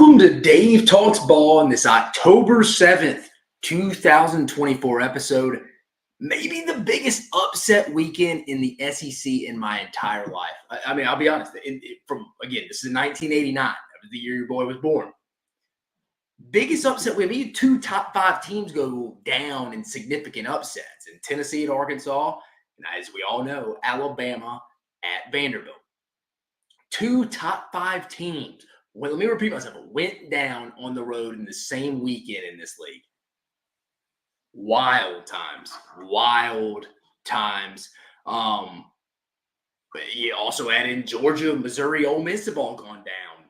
Welcome to Dave Talks Ball in this October 7th, 2024 episode. Maybe the biggest upset weekend in the SEC in my entire life. I mean, I'll be honest. This is 1989. That was the year your boy was born. Biggest upset weekend. We had two top five teams go down in significant upsets in Tennessee and Arkansas, and as we all know, Alabama at Vanderbilt. Two top five teams. Well, let me repeat myself. Went down on the road in the same weekend in this league. Wild times. But you also add in Georgia, Missouri, Ole Miss have all gone down.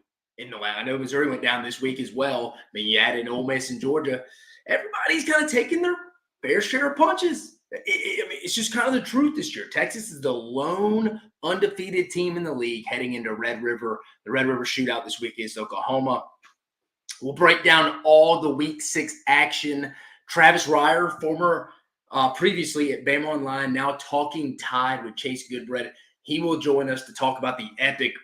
I know Missouri went down this week as well. I mean, you add in Ole Miss and Georgia. Everybody's kind of taking their fair share of punches. It's just kind of the truth this year. Texas is the lone undefeated team in the league heading into Red River. The Red River shootout this week is Oklahoma. We'll break down all the Week 6 action. Travis Reier, former previously at Bama Online, now talking Tide with Chase Goodbread. He will join us to talk about the epic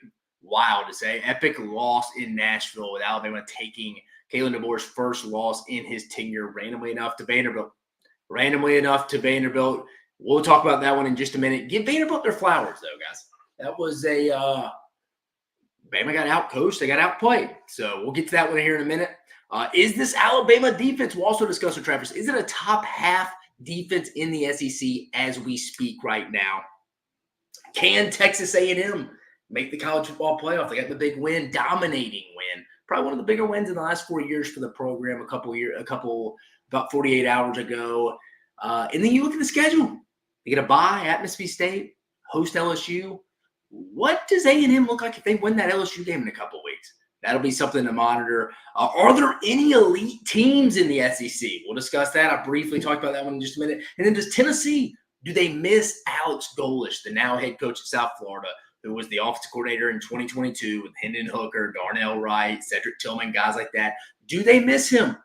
loss in Nashville with Alabama taking Kalen DeBoer's first loss in his tenure randomly enough to Vanderbilt. We'll talk about that one in just a minute. Give Vanderbilt their flowers, though, guys. That was Bama got outcoached. They got outplayed. So we'll get to that one here in a minute. Is this Alabama defense? We'll also discuss with Travis. Is it a top half defense in the SEC as we speak right now? Can Texas A&M make the college football playoff? They got the big win, dominating win. Probably one of the bigger wins in the last 4 years for the program. About 48 hours ago. And then you look at the schedule. They get a bye at Mississippi State, host LSU. What does A&M look like if they win that LSU game in a couple of weeks? That'll be something to monitor. Are there any elite teams in the SEC? We'll discuss that. I briefly talked about that one in just a minute. And then does Tennessee, do they miss Alex Golesh, the now head coach of South Florida, who was the offensive coordinator in 2022 with Hendon Hooker, Darnell Wright, Cedric Tillman, guys like that? Do they miss him?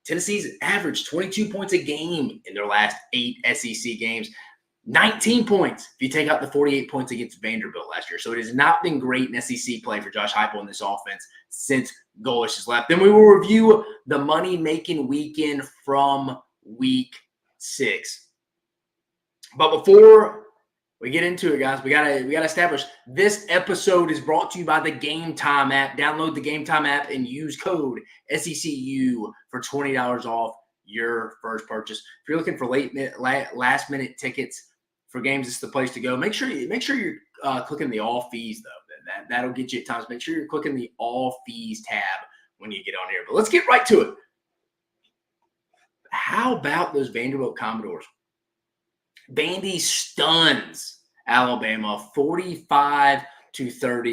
Tennessee's averaged 22 points a game in their last 8 SEC games. 19 points if you take out the 48 points against Vanderbilt last year. So it has not been great in SEC play for Josh Heupel in this offense since Golesh has left. Then we will review the money-making weekend from Week 6. But before we get into it, guys, we gotta establish this episode is brought to you by the Game Time app. Download the Game Time app and use code SECU for $20 off your first purchase. If you're looking for last minute tickets for games, this is the place to go. Make sure you're clicking the all fees though. That'll get you at times. Make sure you're clicking the all fees tab when you get on here. But let's get right to it. How about those Vanderbilt Commodores? Vandy stuns Alabama 45-30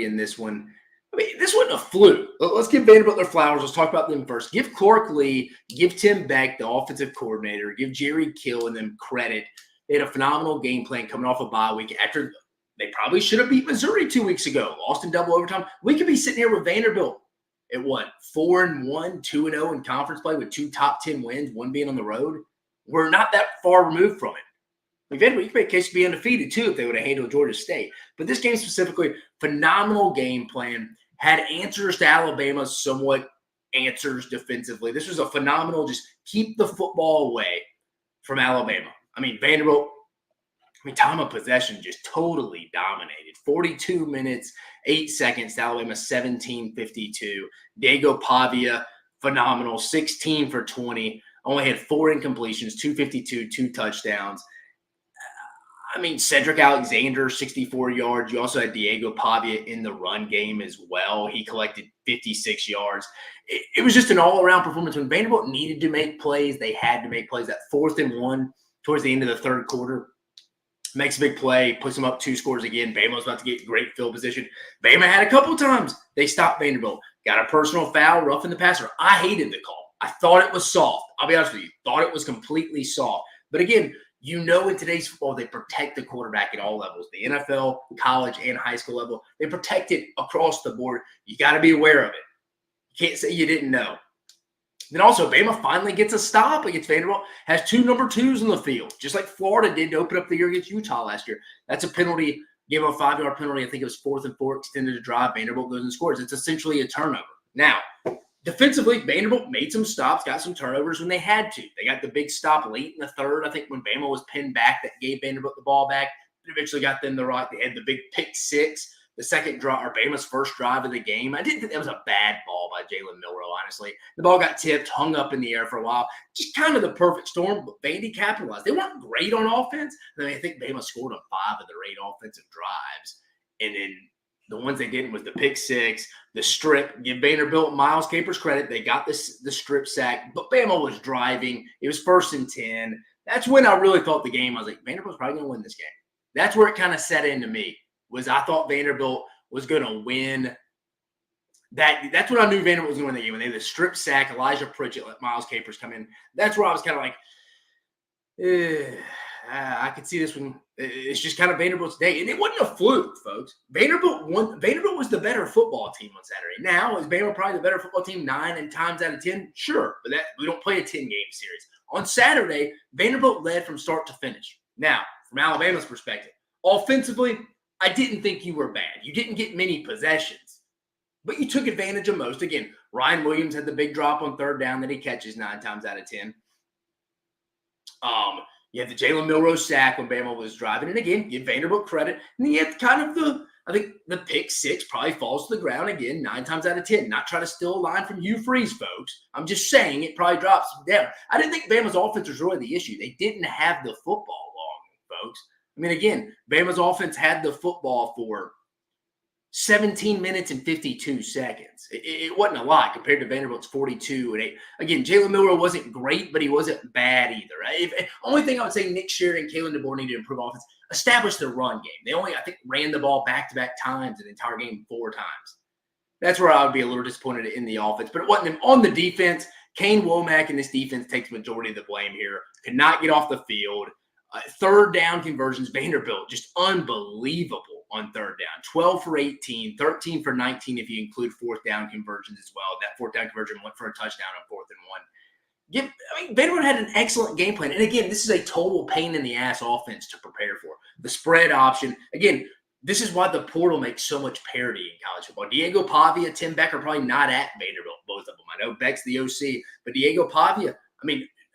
in this one. I mean, this wasn't a fluke. Let's give Vanderbilt their flowers. Let's talk about them first. Give Clark Lee, give Tim Beck, the offensive coordinator, give Jerry Kill and them credit. They had a phenomenal game plan coming off a bye week after they probably should have beat Missouri 2 weeks ago. Lost in double overtime. We could be sitting here with Vanderbilt at what? 4-1, 2-0 in conference play with 2 top 10 wins, one being on the road. We're not that far removed from it. Vanderbilt, you could make a case to be undefeated, too, if they would have handled Georgia State. But this game specifically, phenomenal game plan, had answers to Alabama's somewhat answers defensively. This was a phenomenal, just keep the football away from Alabama. I mean, Vanderbilt, time of possession just totally dominated. 42 minutes, 8 seconds to Alabama, 17:52. Diego Pavia, phenomenal, 16 for 20. Only had 4 incompletions, 252, 2 touchdowns. Cedric Alexander, 64 yards. You also had Diego Pavia in the run game as well. He collected 56 yards. It was just an all-around performance. When Vanderbilt needed to make plays, they had to make plays. That 4th and 1 towards the end of the third quarter makes a big play, puts them up 2 scores again. Bama was about to get great field position. Bama had a couple times. They stopped Vanderbilt. Got a personal foul, roughing the passer. I hated the call. I thought it was soft. I'll be honest with you. Thought it was completely soft. But again, in today's football, they protect the quarterback at all levels, the NFL, college, and high school level. They protect it across the board. You got to be aware of it. You can't say you didn't know. Then also, Bama finally gets a stop against Vanderbilt, has 2 number 2s in the field, just like Florida did to open up the year against Utah last year. That's a penalty, gave them a 5-yard penalty. I think it was 4th and 4, extended a drive. Vanderbilt goes and scores. It's essentially a turnover. Now, defensively, Vanderbilt made some stops, got some turnovers when they had to. They got the big stop late in the third, I think, when Bama was pinned back that gave Vanderbilt the ball back. It eventually got them the right. They had the big pick six, the second draw, or Bama's first drive of the game. I didn't think that was a bad ball by Jalen Milroe, honestly. The ball got tipped, hung up in the air for a while. Just kind of the perfect storm, but Vandy capitalized. They weren't great on offense. I think Bama scored on 5 of their 8 offensive drives. And then the ones they didn't was the pick six, the strip. Give Vanderbilt Miles Capers credit. They got the strip sack, but Bama was driving. It was 1st and 10. That's when I really thought the game, I was like, Vanderbilt's probably going to win this game. That's where it kind of set into me, was I thought Vanderbilt was going to win. That's when I knew Vanderbilt was going to win the game. When they had the strip sack, Elijah Pritchett let Miles Capers come in. That's where I was kind of like, I could see this one. It's just kind of Vanderbilt's day. And it wasn't a fluke, folks. Vanderbilt won. Vanderbilt was the better football team on Saturday. Now, is Bama probably the better football team 9 times out of 10? Sure, but we don't play a 10-game series. On Saturday, Vanderbilt led from start to finish. Now, from Alabama's perspective, offensively, I didn't think you were bad. You didn't get many possessions, but you took advantage of most. Again, Ryan Williams had the big drop on 3rd down that he catches 9 times out of 10. You had the Jalen Milroe sack when Bama was driving. And again, give Vanderbilt credit. And then you had kind of I think the pick six probably falls to the ground again 9 times out of 10. Not trying to steal a line from Hugh Freeze, folks. I'm just saying it probably drops down. I didn't think Bama's offense was really the issue. They didn't have the football long, folks. I mean, again, Bama's offense had the football for 17 minutes and 52 seconds. It wasn't a lot compared to Vanderbilt's 42 and 8. Again, Jalen Milroe wasn't great, but he wasn't bad either. Only thing I would say Nick Sheridan and Kalen DeBoer need to improve offense, establish the run game. They only, I think, ran the ball back-to-back times in the entire game 4 times. That's where I would be a little disappointed in the offense. But it wasn't on the defense. Kane Womack and this defense takes the majority of the blame here. Could not get off the field. 3rd down conversions, Vanderbilt, just unbelievable on 3rd down. 12 for 18, 13 for 19 if you include 4th down conversions as well. That 4th down conversion went for a touchdown on 4th and 1. Vanderbilt had an excellent game plan. And again, this is a total pain in the ass offense to prepare for. The spread option, again, this is why the portal makes so much parity in college football. Diego Pavia, Tim Beck are probably not at Vanderbilt, both of them. I know Beck's the OC, but Diego Pavia,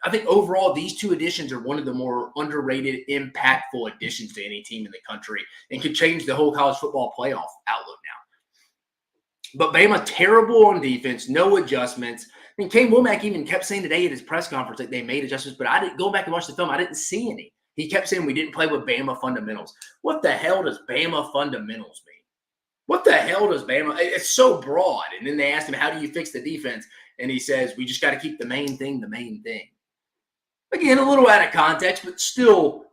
I think overall these 2 additions are one of the more underrated, impactful additions to any team in the country and could change the whole college football playoff outlook now. But Bama, terrible on defense, no adjustments. Kane Womack even kept saying today at his press conference that they made adjustments, but I didn't go back and watch the film. I didn't see any. He kept saying we didn't play with Bama fundamentals. What the hell does Bama fundamentals mean? What the hell does Bama? It's so broad. And then they asked him, how do you fix the defense? And he says, we just got to keep the main thing the main thing. Again, a little out of context, but still,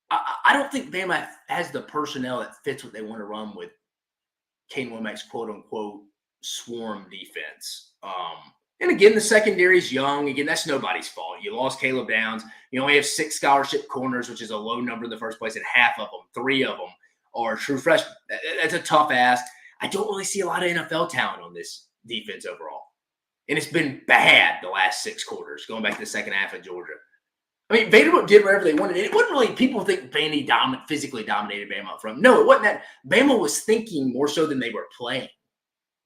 I don't think Bama has the personnel that fits what they want to run with Kane Womack's quote-unquote swarm defense. And again, the secondary is young. Again, that's nobody's fault. You lost Caleb Downs. You only have 6 scholarship corners, which is a low number in the first place, and half of them, 3 of them, are true freshmen. That's a tough ask. I don't really see a lot of NFL talent on this defense overall. And it's been bad the last 6 quarters, going back to the second half of Georgia. Vanderbilt did whatever they wanted. It wasn't really, people think Vandy physically dominated Bama up front. No, it wasn't that. Bama was thinking more so than they were playing.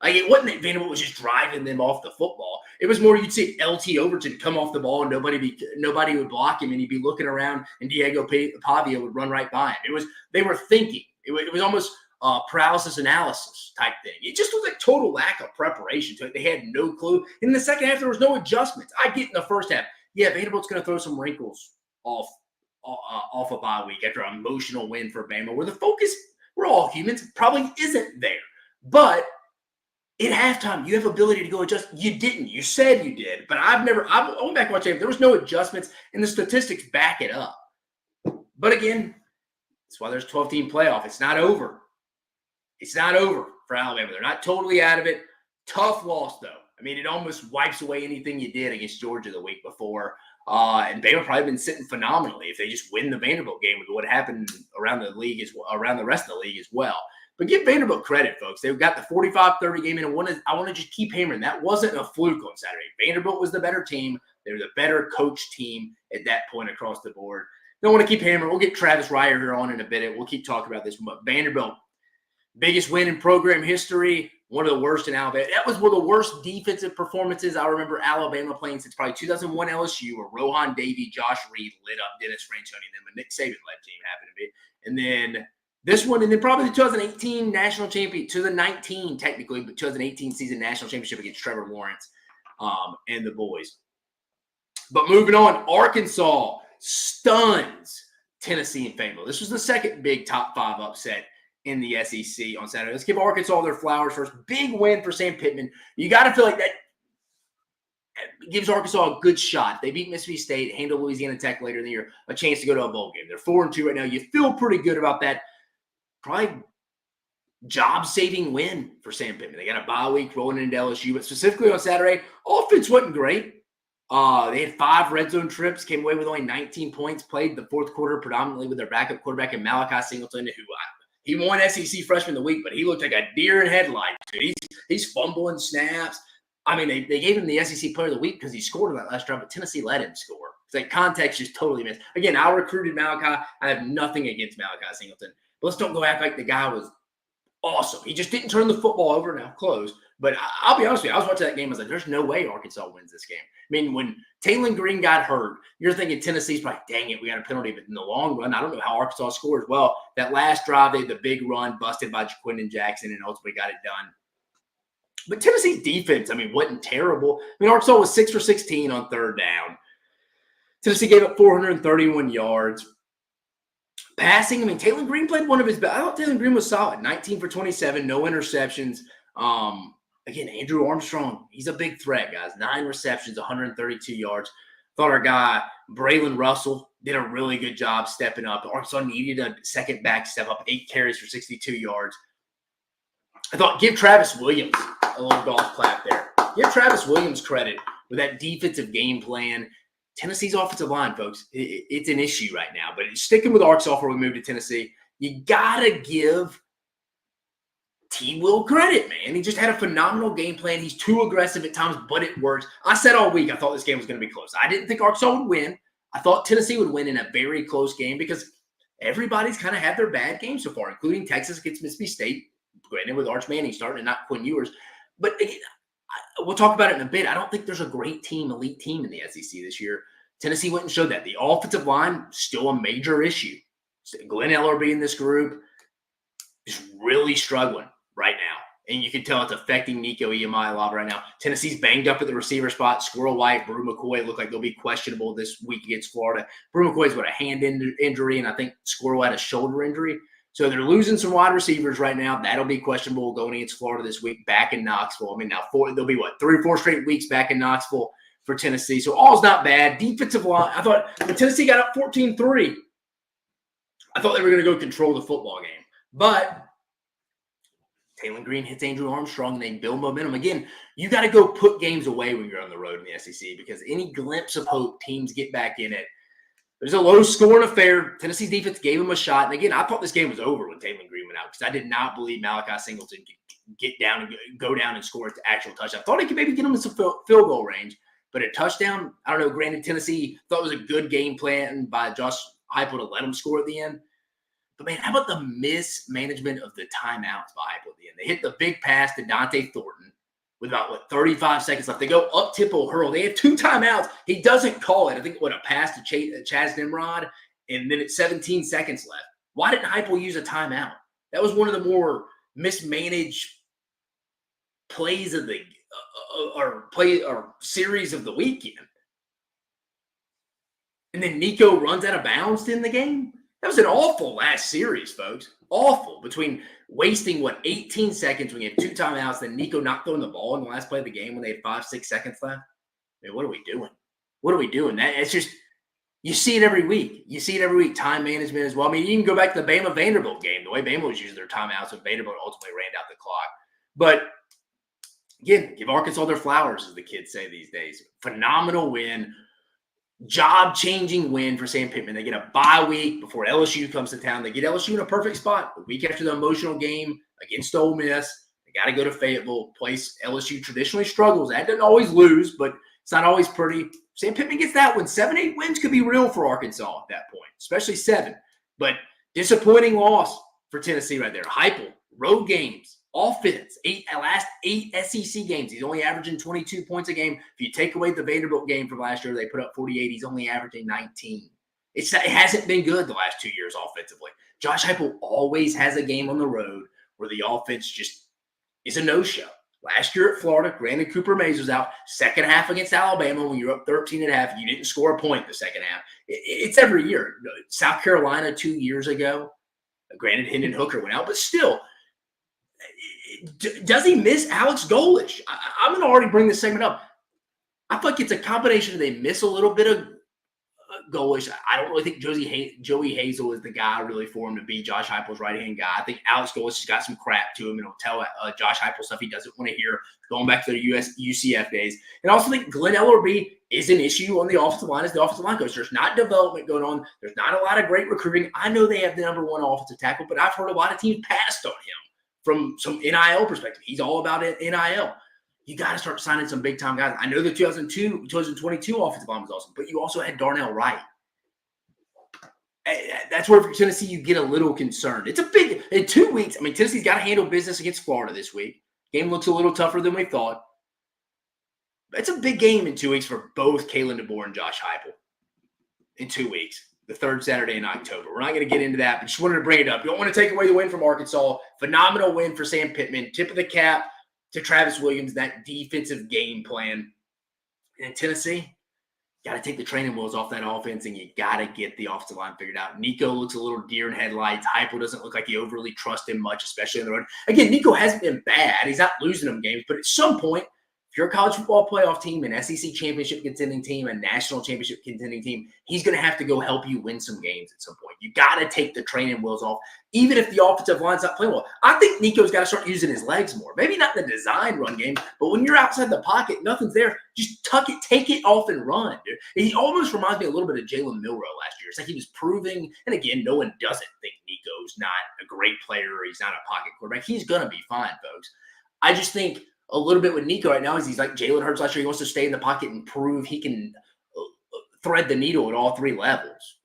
It wasn't that Vanderbilt was just driving them off the football. It was more you'd see LT Overton come off the ball and nobody would block him, and he'd be looking around and Diego Pavia would run right by him. They were thinking. It was almost paralysis analysis type thing. It just was a total lack of preparation to it. They had no clue. In the second half, there was no adjustments. I get in the first half, Vanderbilt's going to throw some wrinkles off a bye week after an emotional win for Bama, where the focus, we're all humans, probably isn't there. But at halftime, you have ability to go adjust. You didn't. You said you did. But I went back and watched it. There was no adjustments, and the statistics back it up. But again, that's why there's a 12-team playoff. It's not over. It's not over for Alabama. They're not totally out of it. Tough loss, though. It almost wipes away anything you did against Georgia the week before. And Bama probably been sitting phenomenally if they just win the Vanderbilt game with what happened around the rest of the league as well. But give Vanderbilt credit, folks. They've got the 45-30 game, and I want to just keep hammering. That wasn't a fluke on Saturday. Vanderbilt was the better team. They were the better coach team at that point across the board. Don't want to keep hammering. We'll get Travis Reier here on in a bit. We'll keep talking about this. But Vanderbilt, biggest win in program history, one of the worst in Alabama. That was one of the worst defensive performances I remember Alabama playing since probably 2001 LSU, where Rohan Davey, Josh Reed lit up Dennis Franchione and them. A Nick Saban-led team happened to be. And then this one, and then probably the 2018 national champion, 2019 technically, but 2018 season national championship against Trevor Lawrence and the boys. But moving on, Arkansas stuns Tennessee and Fayetteville. This was the second big top 5 upset in the SEC on Saturday. Let's give Arkansas their flowers first. Big win for Sam Pittman. You got to feel like that gives Arkansas a good shot. They beat Mississippi State, handle Louisiana Tech later in the year, a chance to go to a bowl game. They're 4-2 right now. You feel pretty good about that. Probably job-saving win for Sam Pittman. They got a bye week rolling into LSU, but specifically on Saturday, offense wasn't great. They had 5 red zone trips, came away with only 19 points, played the fourth quarter predominantly with their backup quarterback in Malachi Singleton, who he won SEC Freshman of the Week, but he looked like a deer in headlights. He's fumbling snaps. I mean, they gave him the SEC Player of the Week because he scored on that last drive, but Tennessee let him score. It's like context just totally missed. Again, I recruited Malachi. I have nothing against Malachi Singleton. But let's don't go act like the guy was awesome. He just didn't turn the football over. Now close. But I'll be honest with you, I was watching that game. I was like, there's no way Arkansas wins this game. I mean, when Taylon Green got hurt, you're thinking Tennessee's probably, dang it, we got a penalty. But in the long run, I don't know how Arkansas scored. Well, that last drive, they had the big run busted by Jaquindon Jackson and ultimately got it done. But Tennessee's defense, I mean, wasn't terrible. I mean, Arkansas was 6 for 16 on third down. Tennessee gave up 431 yards. Passing, I mean, Taylon Green played one of his best. I thought Taylon Green was solid. 19 for 27, no interceptions. Again, Andrew Armstrong, he's a big threat, guys. 9 receptions, 132 yards. Thought our guy, Braylon Russell, did a really good job stepping up. Arkansas needed a second back step up, 8 carries for 62 yards. I thought give Travis Williams a little golf clap there. Give Travis Williams credit with that defensive game plan. Tennessee's offensive line, folks, it's an issue right now. But sticking with Arkansas before we move to Tennessee, you got to give T. Will credit, man. He just had a phenomenal game plan. He's too aggressive at times, but it works. I said all week I thought this game was going to be close. I didn't think Arkansas would win. I thought Tennessee would win in a very close game because everybody's kind of had their bad games so far, including Texas against Mississippi State. Granted, with Arch Manning starting and not Quinn Ewers. But again, we'll talk about it in a bit. I don't think there's a great team, elite team in the SEC this year. Tennessee went and showed that. The offensive line, still a major issue. Glenn Ellerbe in this group is really struggling right now. And you can tell it's affecting Nico Iamai a lot right now. Tennessee's banged up at the receiver spot. Squirrel White, Brew McCoy look like they'll be questionable this week against Florida. Brew McCoy's got a hand injury, and I think Squirrel had a shoulder injury. So they're losing some wide receivers right now. That'll be questionable going against Florida this week back in Knoxville. I mean, now there'll be, 3 or 4 straight weeks back in Knoxville for Tennessee. So all's not bad. Defensive line, I thought when Tennessee got up 14-3, I thought they were going to go control the football game. But Taylon Green hits Andrew Armstrong, and they build momentum. Again, you got to go put games away when you're on the road in the SEC because any glimpse of hope, teams get back in it. There's a low-scoring affair. Tennessee's defense gave him a shot. And, again, I thought this game was over when Taylon Green went out because I did not believe Malachi Singleton could get down and go down and score an actual touchdown. I thought he could maybe get him in some field goal range. But a touchdown, I don't know, granted, Tennessee thought it was a good game plan by Josh Heupel to let him score at the end. But, man, how about the mismanagement of the timeouts by Heupel at the end? They hit the big pass to Dante Thornton with about, 35 seconds left. They go up-tempo hurl. They have 2 timeouts. He doesn't call it. I think, a pass to Chaz Nimrod, and then it's 17 seconds left. Why didn't Heupel use a timeout? That was one of the more mismanaged plays of the or series of the weekend. And then Nico runs out of bounds in the game. That was an awful last series, folks. Awful. Between wasting, 18 seconds when you have 2 timeouts, then Nico not throwing the ball in the last play of the game when they had 5-6 seconds left. I mean, what are we doing? What are we doing? It's just, you see it every week. You see it every week. Time management as well. I mean, you can go back to the Bama-Vanderbilt game, the way Bama was using their timeouts, and Vanderbilt ultimately ran out the clock. But again, give Arkansas their flowers, as the kids say these days. Phenomenal win. Job-changing win for Sam Pittman. They get a bye week before LSU comes to town. They get LSU in a perfect spot. A week after the emotional game against Ole Miss, they got to go to Fayetteville, place LSU traditionally struggles. That doesn't always lose, but it's not always pretty. Sam Pittman gets that one. 7-8 wins could be real for Arkansas at that point, especially 7. But disappointing loss for Tennessee right there. Heupel, road games. Offense, last 8 SEC games, he's only averaging 22 points a game. If you take away the Vanderbilt game from last year, they put up 48. He's only averaging 19. It hasn't been good the last 2 years offensively. Josh Heupel always has a game on the road where the offense just is a no-show. Last year at Florida, granted Cooper Mays was out. Second half against Alabama, when you're up 13.5, you didn't score a point in the second half. It's every year. South Carolina 2 years ago, granted Hendon Hooker went out, but still, does he miss Alex Golesh? I'm going to already bring this segment up. I feel like it's a combination of they miss a little bit of Golesh. I don't really think Joey Hazel is the guy really for him to be Josh Heupel's right-hand guy. I think Alex Golesh has got some crap to him, and he'll tell Josh Heupel stuff he doesn't want to hear going back to their UCF days. And I also think Glenn Ellerbe is an issue on the offensive line as the offensive line coach. There's not development going on. There's not a lot of great recruiting. I know they have the number 1 offensive tackle, but I've heard a lot of teams passed on him from some NIL perspective. He's all about NIL. You got to start signing some big-time guys. I know the 2022 offensive line was awesome, but you also had Darnell Wright. That's where for Tennessee you get a little concerned. It's a big – in 2 weeks, I mean, Tennessee's got to handle business against Florida this week. Game looks a little tougher than we thought. It's a big game in 2 weeks for both Kalen DeBoer and Josh Heupel in 2 weeks, the third Saturday in October. We're not going to get into that, but just wanted to bring it up. You don't want to take away the win from Arkansas. Phenomenal win for Sam Pittman. Tip of the cap to Travis Williams, that defensive game plan. And in Tennessee, got to take the training wheels off that offense, and you got to get the offensive line figured out. Nico looks a little deer in headlights. Heupel doesn't look like he overly trusts him much, especially on the road. Again, Nico hasn't been bad. He's not losing them games, but at some point, if you're a college football playoff team, an SEC championship contending team, a national championship contending team, he's going to have to go help you win some games at some point. You got to take the training wheels off, even if the offensive line's not playing well. I think Nico's got to start using his legs more. Maybe not in the design run game, but when you're outside the pocket, nothing's there. Just tuck it, take it off and run, dude. He almost reminds me a little bit of Jalen Milroe last year. It's like he was proving, and again, no one doesn't think Nico's not a great player or he's not a pocket quarterback. He's going to be fine, folks. I just think a little bit with Nico right now is he's like Jalen Hurts last year. He wants to stay in the pocket and prove he can thread the needle at all 3 levels.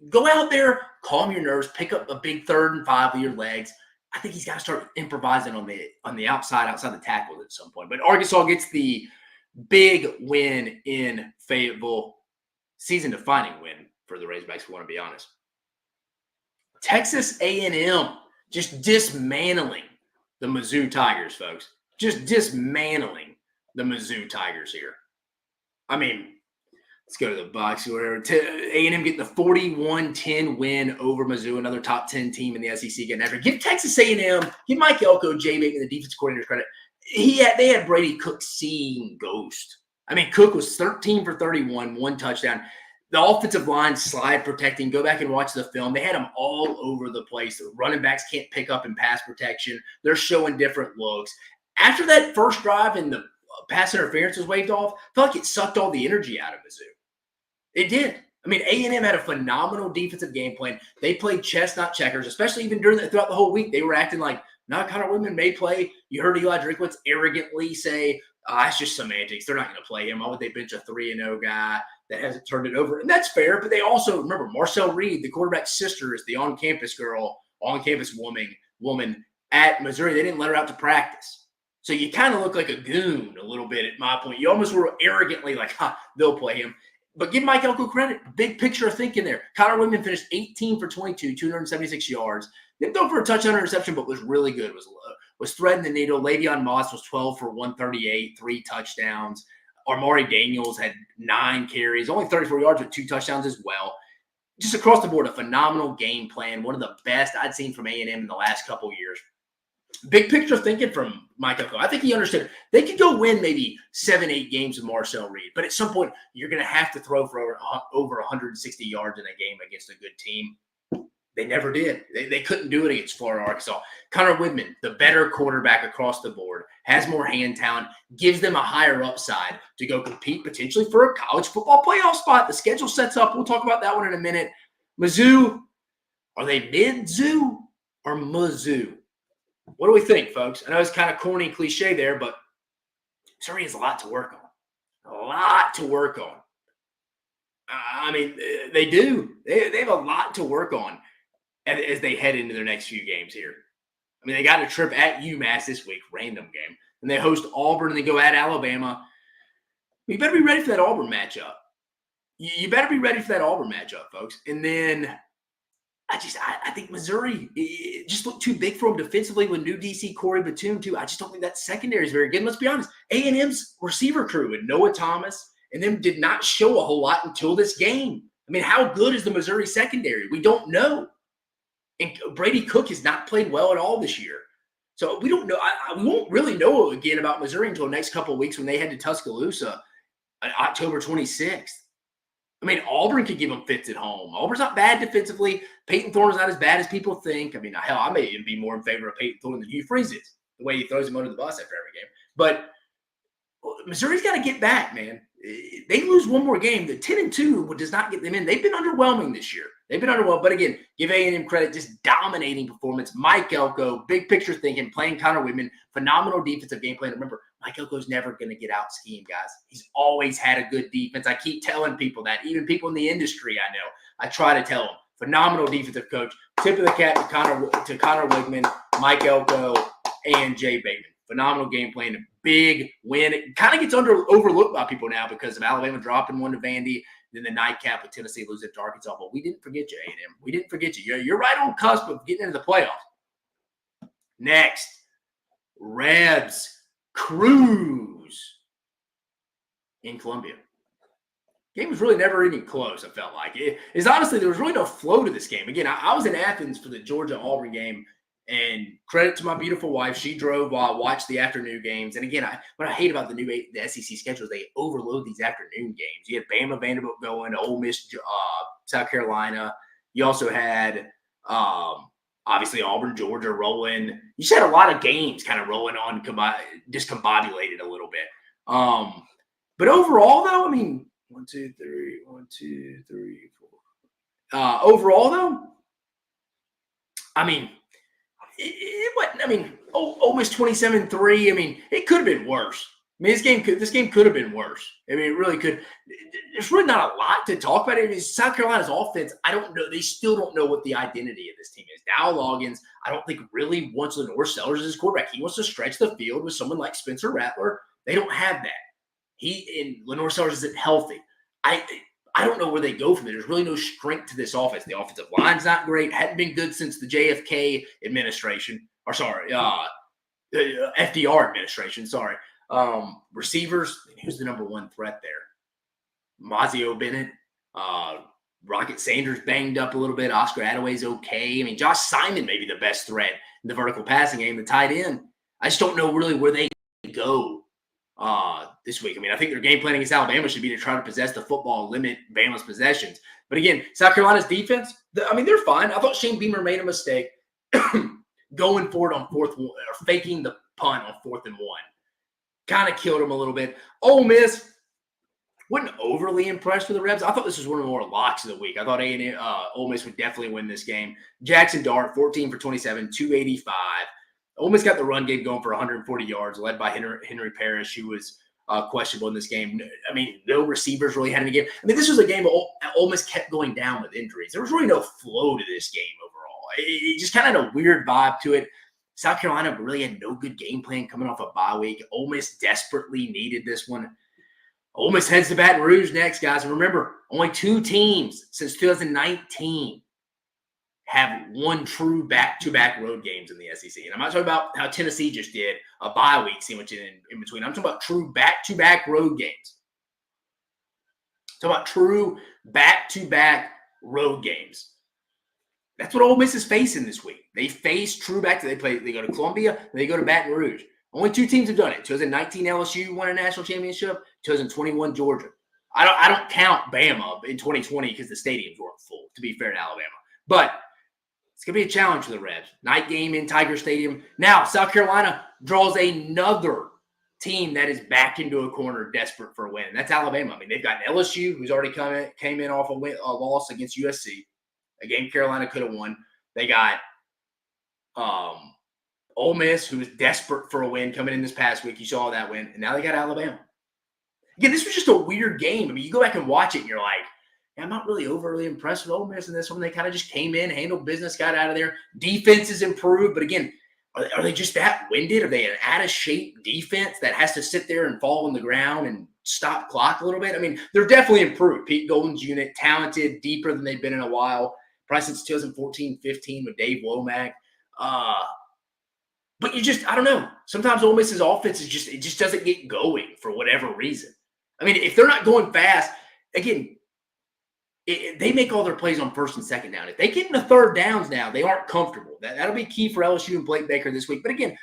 Go out there, calm your nerves, pick up a big 3rd and 5 with your legs. I think he's got to start improvising on the outside the tackles at some point. But Arkansas gets the big win in Fayetteville, season-defining win for the Razorbacks, if we want to be honest. Texas A&M just dismantling the Mizzou Tigers, folks. Just dismantling the Mizzou Tigers here. I mean, let's go to the box. Whatever. A&M getting the 41-10 win over Mizzou, another top 10 team in the SEC getting after. Give Texas A&M, give Mike Elko, Jay Bateman, the defense coordinator credit. They had Brady Cook seeing ghost. I mean, Cook was 13 for 31, 1 touchdown. The offensive line slide protecting. Go back and watch the film. They had them all over the place. The running backs can't pick up in pass protection. They're showing different looks. After that first drive and the pass interference was waved off, I felt like it sucked all the energy out of Mizzou. It did. I mean, A&M had a phenomenal defensive game plan. They played chess, not checkers, especially even throughout the whole week. They were acting like, Connor Woodman may play. You heard Eli Drinkwitz arrogantly say, it's just semantics. They're not going to play him. Why would they bench a 3-0 guy that hasn't turned it over? And that's fair, but they also, remember, Marcel Reed, the quarterback's sister, is the on-campus woman at Missouri. They didn't let her out to practice. So you kind of look like a goon a little bit at my point. You almost were arrogantly like, they'll play him. But give Mike Elko credit. Big picture of thinking there. Connor Woodman finished 18 for 22, 276 yards. Didn't throw for a touchdown interception, but was really good. Was threading the needle. Le'Veon Moss was 12 for 138, 3 touchdowns. Armari Daniels had 9 carries, only 34 yards with 2 touchdowns as well. Just across the board, a phenomenal game plan. One of the best I'd seen from A&M in the last couple of years. Big picture thinking from Mike Elko. I think he understood they could go win maybe 7-8 games with Marcel Reed, but at some point you're going to have to throw for over 160 yards in a game against a good team. They never did. They couldn't do it against Florida, Arkansas. Connor Woodman, the better quarterback across the board, has more hand talent, gives them a higher upside to go compete potentially for a college football playoff spot. The schedule sets up. We'll talk about that one in a minute. Mizzou, are they mid-zoo or Mizzou? What do we think, folks? I know it's kind of corny cliche there, but Missouri has a lot to work on. A lot to work on. I mean, they do. They have a lot to work on as they head into their next few games here. I mean, they got a trip at UMass this week, random game. And they host Auburn and they go at Alabama. You better be ready for that Auburn matchup. You better be ready for that Auburn matchup, folks. And then I think Missouri it just looked too big for them defensively with new DC Corey Batum, too. I just don't think that secondary is very good. And let's be honest, A&M's receiver crew with Noah Thomas and them did not show a whole lot until this game. I mean, how good is the Missouri secondary? We don't know. And Brady Cook has not played well at all this year. So we don't know. We won't really know again about Missouri until the next couple of weeks when they head to Tuscaloosa on October 26th. I mean, Auburn could give them fits at home. Auburn's not bad defensively. Peyton Thorne's not as bad as people think. I mean, hell, I may even be more in favor of Peyton Thorne than Hugh Freeze is, the way he throws him under the bus after every game. But Missouri's got to get back, man. They lose one more game. The 10-2 does not get them in. They've been underwhelming this year. They've been underwhelmed. But again, give A&M credit, just dominating performance. Mike Elko, big picture thinking, playing Connor Whitman, phenomenal defensive game plan. Remember, Mike Elko's never going to get out schemed, guys. He's always had a good defense. I keep telling people that. Even people in the industry, I know. I try to tell them. Phenomenal defensive coach. Tip of the cap to Connor Whitman, Mike Elko, and Jay Bateman. Phenomenal game plan. Big win. It kind of gets overlooked by people now because of Alabama dropping one to Vandy, then the nightcap with Tennessee losing to Arkansas. But we didn't forget you, A&M. We didn't forget you. You're right on cusp of getting into the playoffs. Next, Rebs cruise in Columbia. Game was really never even close, I felt like. It's honestly, there was really no flow to this game. Again, I was in Athens for the Georgia-Auburn game, and credit to my beautiful wife. She drove while I watched the afternoon games. And again, what I hate about the SEC schedule is they overload these afternoon games. You had Bama, Vanderbilt going, Ole Miss, South Carolina. You also had obviously Auburn, Georgia rolling. You just had a lot of games kind of rolling on, discombobulated a little bit. But overall, though, I mean, 1, 2, 3, 4. Overall, though, I mean, it wasn't. I mean, Ole Miss 27-3. I mean, it could have been worse. I mean, this game could have been worse. I mean, it really could. There's really not a lot to talk about. I mean, South Carolina's offense, I don't know. They still don't know what the identity of this team is. Dow Loggins, I don't think really wants Lenore Sellers as his quarterback. He wants to stretch the field with someone like Spencer Rattler. They don't have that. Lenore Sellers isn't healthy. I don't know where they go from there. There's really no strength to this offense. The offensive line's not great. Hadn't been good since the JFK administration. FDR administration. Sorry. Receivers, who's the number one threat there? Mazio Bennett. Rocket Sanders banged up a little bit. Oscar Attaway's okay. I mean, Josh Simon may be the best threat in the vertical passing game, the tight end. I just don't know really where they go this week. I mean, I think their game plan against Alabama should be to try to possess the football, limit Bama's possessions. But again, South Carolina's defense, they're fine. I thought Shane Beamer made a mistake going forward on faking the punt on 4th and 1. Kind of killed him a little bit. Ole Miss, wasn't overly impressed with the Rebs. I thought this was one of the more locks of the week. I thought Ole Miss would definitely win this game. Jackson Dart, 14 for 27, 285. Ole Miss got the run game going for 140 yards, led by Henry Parrish, who was questionable in this game. I mean, no receivers really had any game. I mean, this was a game Ole Miss kept going down with injuries. There was really no flow to this game overall. It just kind of had a weird vibe to it. South Carolina really had no good game plan coming off a bye week. Ole Miss desperately needed this one. Ole Miss heads to Baton Rouge next, guys. And remember, only 2 teams since 2019 have won true back-to-back road games in the SEC. And I'm not talking about how Tennessee just did a bye week sandwich in between. I'm talking about true back-to-back road games. I'm talking about true back-to-back road games. That's what Ole Miss is facing this week. They face true they go to Columbia, and they go to Baton Rouge. Only 2 teams have done it. 2019 LSU won a national championship. 2021 Georgia. I don't count Bama in 2020 because the stadiums weren't full, to be fair to Alabama. But it's going to be a challenge for the Rebs. Night game in Tiger Stadium. Now, South Carolina draws another team that is back into a corner desperate for a win. And that's Alabama. I mean, they've got LSU, who's already came in off a loss against USC. A game Carolina could have won. They got Ole Miss, who was desperate for a win coming in this past week. You saw that win. And now they got Alabama. Again, this was just a weird game. I mean, you go back and watch it, and you're like, I'm not really overly impressed with Ole Miss in this one. They kind of just came in, handled business, got out of there. Defense is improved. But again, Are they just that winded? Are they an out-of-shape defense that has to sit there and fall on the ground and stop clock a little bit? I mean, they're definitely improved. Pete Golden's unit, talented, deeper than they've been in a while. Probably since 2014-15 with Dave Womack. But I don't know. Sometimes Ole Miss's offense it just doesn't get going for whatever reason. I mean, if they're not going fast, again, they make all their plays on first and second down. If they get into third downs now, they aren't comfortable. That'll be key for LSU and Blake Baker this week. But again,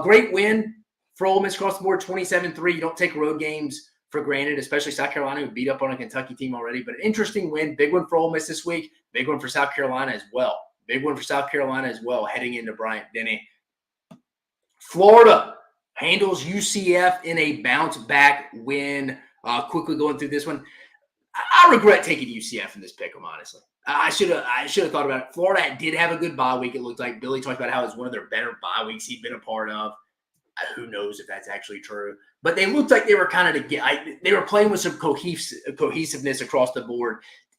great win for Ole Miss across the board, 27-3. You don't take road games for granted, especially South Carolina, who beat up on a Kentucky team already. But an interesting win, big one for Ole Miss this week, big one for South Carolina as well. Big one for South Carolina as well, heading into Bryant-Denny. Florida handles UCF in a bounce-back win. Quickly going through this one. I regret taking UCF in this pick'em, honestly. I should have thought about it. Florida did have a good bye week. It looked like Billy talked about how it was one of their better bye weeks he'd been a part of. Who knows if that's actually true? But they looked like they were kind of they were playing with some cohesiveness across the board.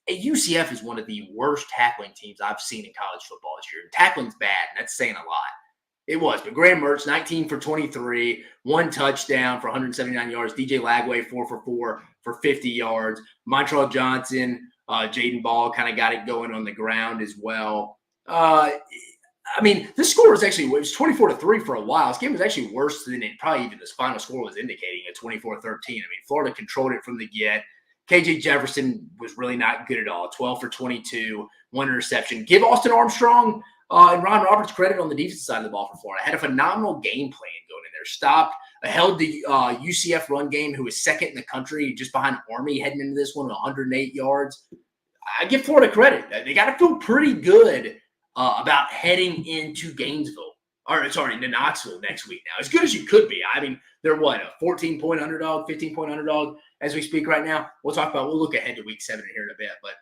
UCF is one of the worst tackling teams I've seen in college football this year. Tackling's bad, and that's saying a lot. It was. But Graham Mertz, 19 for 23, 1 touchdown for 179 yards. DJ Lagway, 4 for 4 for 50 yards. Montreal Johnson, Jaden Ball kind of got it going on the ground as well. I mean, this score was actually, it was 24-3 for a while. This game was actually worse than it probably even this final score was indicating at 24-13. I mean, Florida controlled it from the get. KJ Jefferson was really not good at all. 12 for 22, 1 interception. Give Austin Armstrong and Ron Roberts credit on the defensive side of the ball for Florida. Had a phenomenal game plan going in there. Held the UCF run game, who was second in the country, just behind Army heading into this one, 108 yards. I give Florida credit. They got to feel pretty good about heading into into Knoxville next week now. As good as you could be. I mean, they're a 14-point underdog, 15-point underdog as we speak right now. We'll look ahead to week 7 here in a bit. But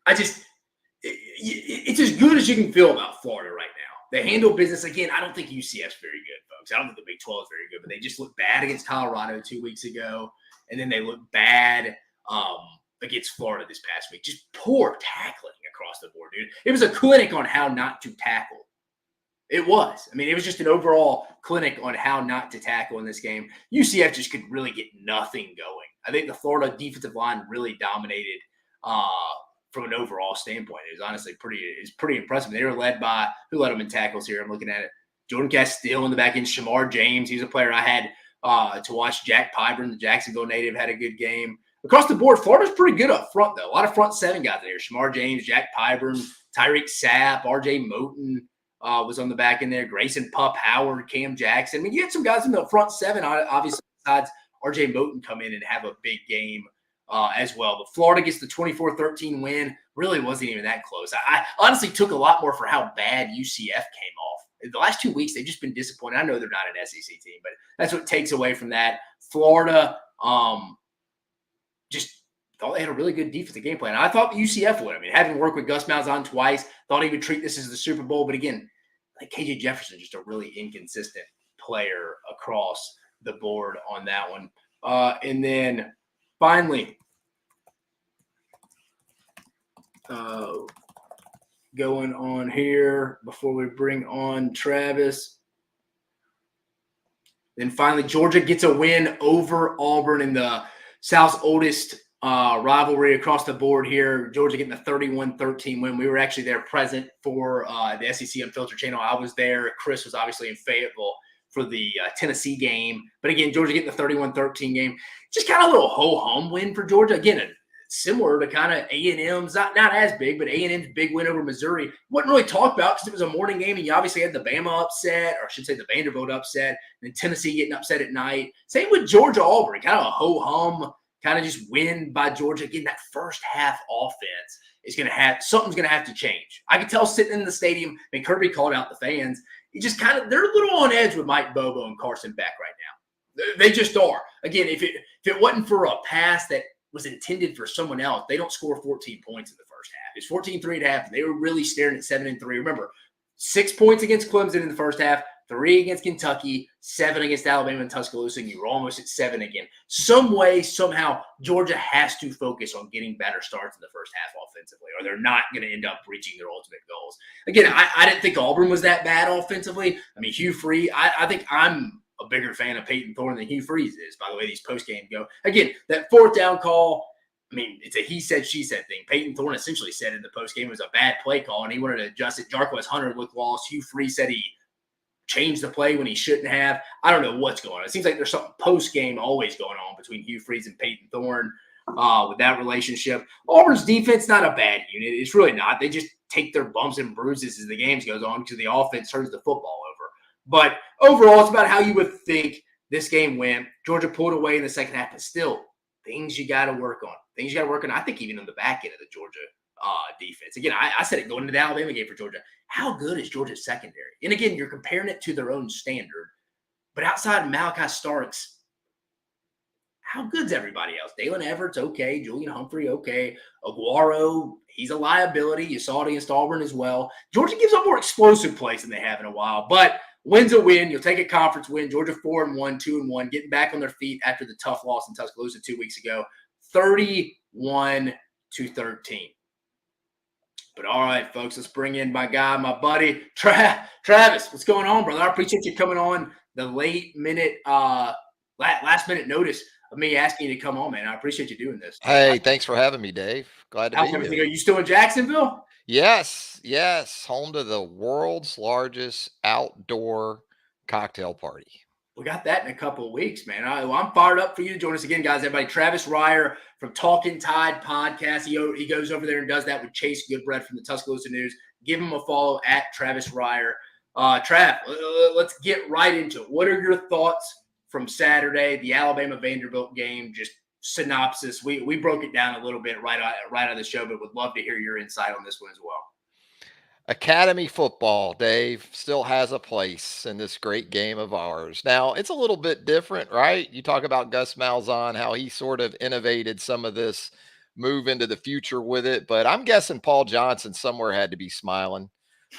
it's as good as you can feel about Florida right now. They handle business. Again, I don't think UCF's very good, folks. I don't think the Big 12 is very good, but they just looked bad against Colorado 2 weeks ago. And then they looked bad against Florida this past week. Just poor tackling across the board, dude. It was a clinic on how not to tackle. It was. I mean, it was just an overall clinic on how not to tackle in this game. UCF just could really get nothing going. I think the Florida defensive line really dominated from an overall standpoint. It was honestly pretty impressive. They were led by, who led them in tackles here? I'm looking at it. Jordan Castile in the back end. Shamar James, he's a player I had to watch. Jack Pyburn, the Jacksonville native, had a good game. Across the board, Florida's pretty good up front, though. A lot of front 7 guys in here. Shamar James, Jack Pyburn, Tyreek Sapp, RJ Moten was on the back end there. Grayson Pup Howard, Cam Jackson. I mean, you had some guys in the front 7, obviously, besides RJ Moten come in and have a big game as well. But Florida gets the 24-13 win. Really wasn't even that close. I honestly took a lot more for how bad UCF came off. The last 2 weeks, they've just been disappointed. I know they're not an SEC team, but that's what takes away from that. Florida just thought they had a really good defensive game plan. I thought UCF would. I mean, having worked with Gus Malzahn twice, thought he would treat this as the Super Bowl. But again, like KJ Jefferson, just a really inconsistent player across the board on that one. And then finally, going on here before we bring on Travis. Then finally, Georgia gets a win over Auburn in the South's oldest rivalry across the board here. Georgia getting a 31-13 win. We were actually there present for the SEC Unfiltered channel. I was there. Chris was obviously in Fayetteville for the Tennessee game. But again, Georgia getting the 31-13 game. Just kind of a little ho-hum win for Georgia. Again, similar to kind of A&M's, not as big, but A&M's big win over Missouri. Wasn't really talked about because it was a morning game, and you obviously had the Bama upset, or I should say the Vanderbilt upset, and then Tennessee getting upset at night. Same with Georgia-Auburn, kind of a ho-hum, kind of just win by Georgia. Again, that first half offense is going to have – something's going to have to change. I could tell sitting in the stadium, and Kirby called out the fans. It just kind of – they're a little on edge with Mike Bobo and Carson Beck right now. They just are. Again, if it wasn't for a pass that was intended for someone else, they don't score 14 points in the first half. It's 14-3 at half. They were really staring at 7-3. Remember, 6 points against Clemson in the first half, 3 against Kentucky, 7 against Alabama and Tuscaloosa, and you were almost at 7 again. Some way, somehow, Georgia has to focus on getting better starts in the first half offensively, or they're not going to end up reaching their ultimate goals. Again, I didn't think Auburn was that bad offensively. I mean, Hugh Freeze, I think I'm a bigger fan of Peyton Thorne than Hugh Freeze is, by the way these post-game go. Again, that 4th down call, I mean, it's a he said, she said thing. Peyton Thorne essentially said in the postgame it was a bad play call, and he wanted to adjust it. Jarquez Hunter looked lost. Hugh Freeze said he changed the play when he shouldn't have. I don't know what's going on. It seems like there's something post-game always going on between Hugh Freeze and Peyton Thorne with that relationship. Auburn's defense, not a bad unit. It's really not. They just take their bumps and bruises as the games goes on because the offense turns the football over. But overall, it's about how you would think this game went. Georgia pulled away in the second half, but still, things you got to work on. Things you got to work on, I think, even on the back end of the Georgia defense. Again, I said it going into the Alabama game for Georgia. How good is Georgia's secondary? And again, you're comparing it to their own standard. But outside of Malachi Starks, how good's everybody else? Dalen Everett's okay. Julian Humphrey, okay. Aguero, he's a liability. You saw it against Auburn as well. Georgia gives up more explosive plays than they have in a while. But win's a win. You'll take a conference win. Georgia 4-1, 2-1, getting back on their feet after the tough loss in Tuscaloosa 2 weeks ago. 31-13. But all right, folks, let's bring in my guy, my buddy, Travis. What's going on, brother? I appreciate you coming on the last minute notice of me asking you to come on, man. I appreciate you doing this. Hey, thanks for having me, Dave. Glad to be here. Are you still in Jacksonville? Yes. Home to the world's largest outdoor cocktail party. We got that in a couple of weeks, man. I'm fired up for you to join us again, guys. Everybody, Travis Reier from Talking Tide podcast. He goes over there and does that with Chase Goodbread from the Tuscaloosa News. Give him a follow at Travis Reier. Trav, let's get right into it. What are your thoughts from Saturday, the Alabama-Vanderbilt game? Just synopsis. We broke it down a little bit right out of the show, but would love to hear your insight on this one as well. Academy football, Dave, still has a place in this great game of ours. Now, it's a little bit different, right? You talk about Gus Malzahn, how he sort of innovated some of this move into the future with it. But I'm guessing Paul Johnson somewhere had to be smiling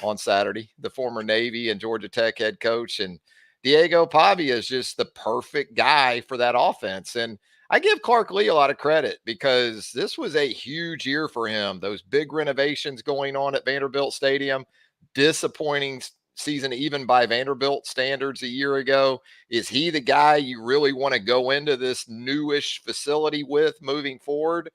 on Saturday, the former Navy and Georgia Tech head coach. And Diego Pavia is just the perfect guy for that offense. And I give Clark Lee a lot of credit because this was a huge year for him. Those big renovations going on at Vanderbilt Stadium, disappointing season even by Vanderbilt standards a year ago. Is he the guy you really want to go into this newish facility with moving forward?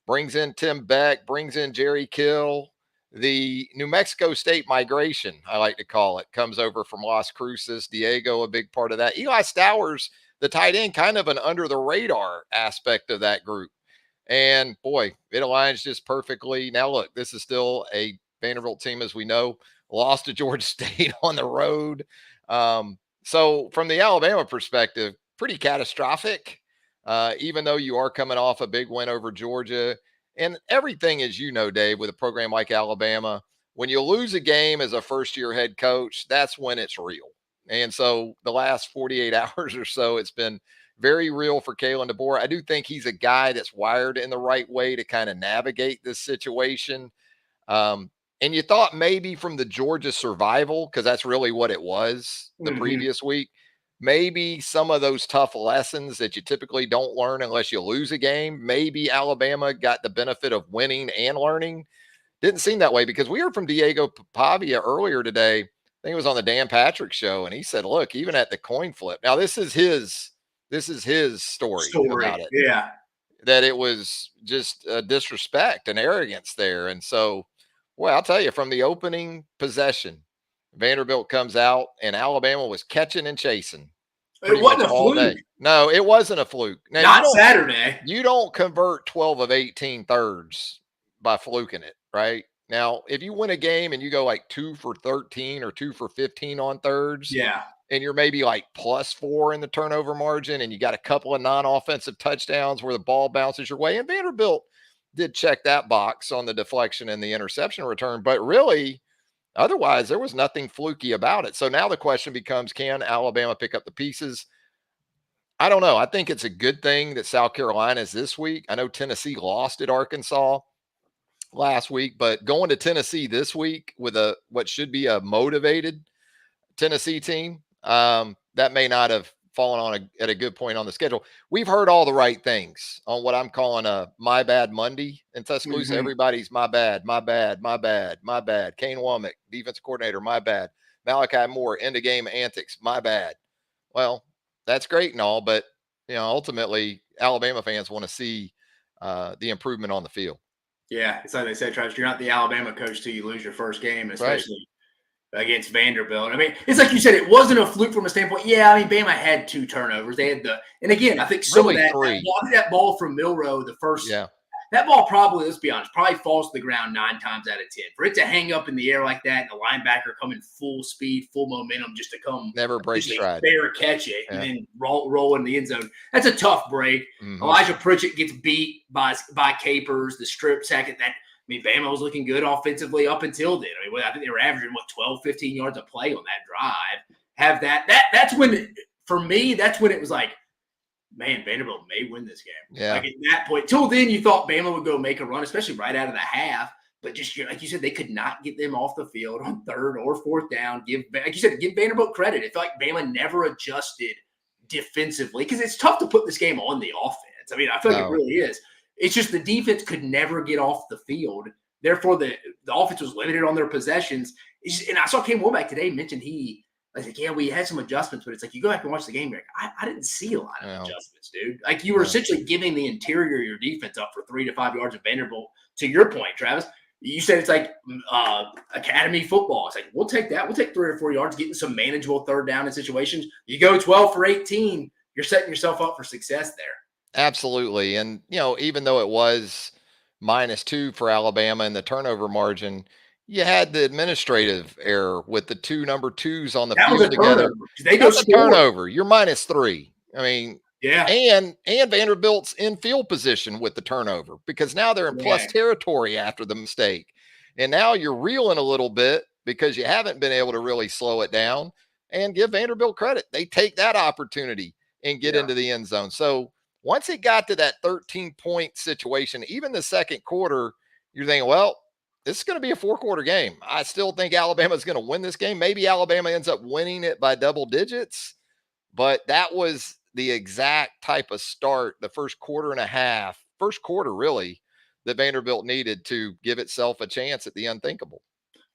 Brings in Tim Beck, brings in Jerry Kill. The New Mexico State migration, I like to call it, comes over from Las Cruces. Diego, a big part of that. Eli Stowers, the tight end, kind of an under the radar aspect of that group. And boy, it aligns just perfectly. Now, look, this is still a Vanderbilt team, as we know, lost to Georgia State on the road. So from the Alabama perspective, pretty catastrophic, even though you are coming off a big win over Georgia. And everything, as you know, Dave, with a program like Alabama, when you lose a game as a first-year head coach, that's when it's real. And so the last 48 hours or so, it's been very real for Kalen DeBoer. I do think he's a guy that's wired in the right way to kind of navigate this situation. And you thought maybe from the Georgia survival, because that's really what it was the previous week, maybe some of those tough lessons that you typically don't learn unless you lose a game, maybe Alabama got the benefit of winning and learning. Didn't seem that way because we heard from Diego Pavia earlier today. I think it was on the Dan Patrick show, and he said, look, even at the coin flip, now this is his story about it. Yeah. That it was just a disrespect and arrogance there. And so, well, I'll tell you, from the opening possession, Vanderbilt comes out and Alabama was catching and chasing. It wasn't a fluke. Day. No, it wasn't a fluke. Now, not Saturday. You don't convert 12 of 18 thirds by fluking it, right? Now, if you win a game and you go like 2 for 13 or 2 for 15 on thirds, yeah, and you're maybe like +4 in the turnover margin, and you got a couple of non-offensive touchdowns where the ball bounces your way, and Vanderbilt did check that box on the deflection and the interception return, but really, otherwise, there was nothing fluky about it. So now the question becomes, can Alabama pick up the pieces? I don't know. I think it's a good thing that South Carolina is this week. I know Tennessee lost at Arkansas last week, but going to Tennessee this week with what should be a motivated Tennessee team, that may not have fallen on at a good point on the schedule. We've heard all the right things on what I'm calling a my bad Monday in Tuscaloosa. Mhm. Everybody's my bad, my bad, my bad, my bad. Kane Womack, defense coordinator, my bad. Malachi Moore, end of game antics, my bad. Well, that's great and all, but ultimately, Alabama fans want to see the improvement on the field. Yeah, it's like they said, Travis, you're not the Alabama coach till you lose your first game, Right. especially against Vanderbilt. I mean, it's like you said, it wasn't a fluke from a standpoint. Yeah, I mean, Bama had 2 turnovers. They had and again, I think some of Really that three. that ball from Milrow, the first Yeah. that ball probably, let's be honest, probably falls to the ground 9 times out of 10. For it to hang up in the air like that, and the linebacker coming full speed, full momentum, just to come Never break essentially stride. fair catch it and Yeah. then roll in the end zone. That's a tough break. Mhm. Elijah Pritchett gets beat by Capers, the strip sack at that. I mean, Bama was looking good offensively up until then. I mean, I think they were averaging 12, 15 yards a play on that drive. Have that's when, for me, that's when it was like, man, Vanderbilt may win this game. Yeah. Like at that point, till then, you thought Bama would go make a run, especially right out of the half. But just like you said, they could not get them off the field on 3rd or 4th down. Like you said, give Vanderbilt credit. It felt like Bama never adjusted defensively because it's tough to put this game on the offense. I mean, I feel like it No. really is. It's just the defense could never get off the field. Therefore, the offense was limited on their possessions. And I saw Cam Womack today mention I was like, yeah, we had some adjustments, but it's like you go back and watch the game. You're like, I didn't see a lot of adjustments, dude. Like you were essentially giving the interior of your defense up for 3 to 5 yards of Vanderbilt. To your point, Travis, you said it's like academy football. It's like we'll take that. We'll take 3 or 4 yards, getting some manageable 3rd down in situations. You go 12 for 18, you're setting yourself up for success there. Absolutely. And, even though it was -2 for Alabama in the turnover margin, you had the administrative error with the 2 number 2s on the That was a field together. turnover. They go That's a score. turnover. You're -3. I mean, Yeah. and Vanderbilt's in field position with the turnover because now they're in plus territory after the mistake. And now you're reeling a little bit because you haven't been able to really slow it down, and give Vanderbilt credit. They take that opportunity and get into the end zone. So once it got to that 13-point situation, even the second quarter, you're thinking, well, this is going to be a 4-quarter game. I still think Alabama is going to win this game. Maybe Alabama ends up winning it by double digits, but that was the exact type of start, the first quarter and a half, first quarter really, that Vanderbilt needed to give itself a chance at the unthinkable.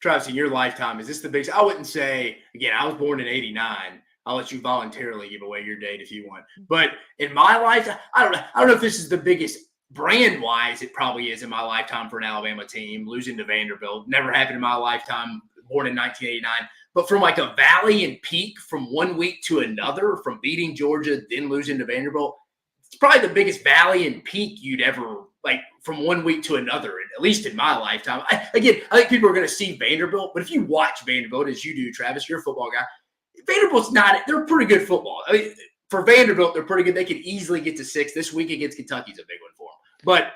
Travis, in your lifetime, is this the biggest? I wouldn't say, again, I was born in 89. I'll let you voluntarily give away your date if you want. But in my life, I don't know if this is the biggest brand wise. It probably is in my lifetime for an Alabama team. Losing to Vanderbilt never happened in my lifetime. Born in 1989. But from like a valley and peak from one week to another, from beating Georgia, then losing to Vanderbilt, it's probably the biggest valley and peak you'd ever like from one week to another, at least in my lifetime. I think people are going to see Vanderbilt, but if you watch Vanderbilt as you do, Travis, you're a football guy. Vanderbilt's not, they're pretty good football. I mean, for Vanderbilt, they're pretty good. They could easily get to 6. This week against Kentucky's a big one for them. But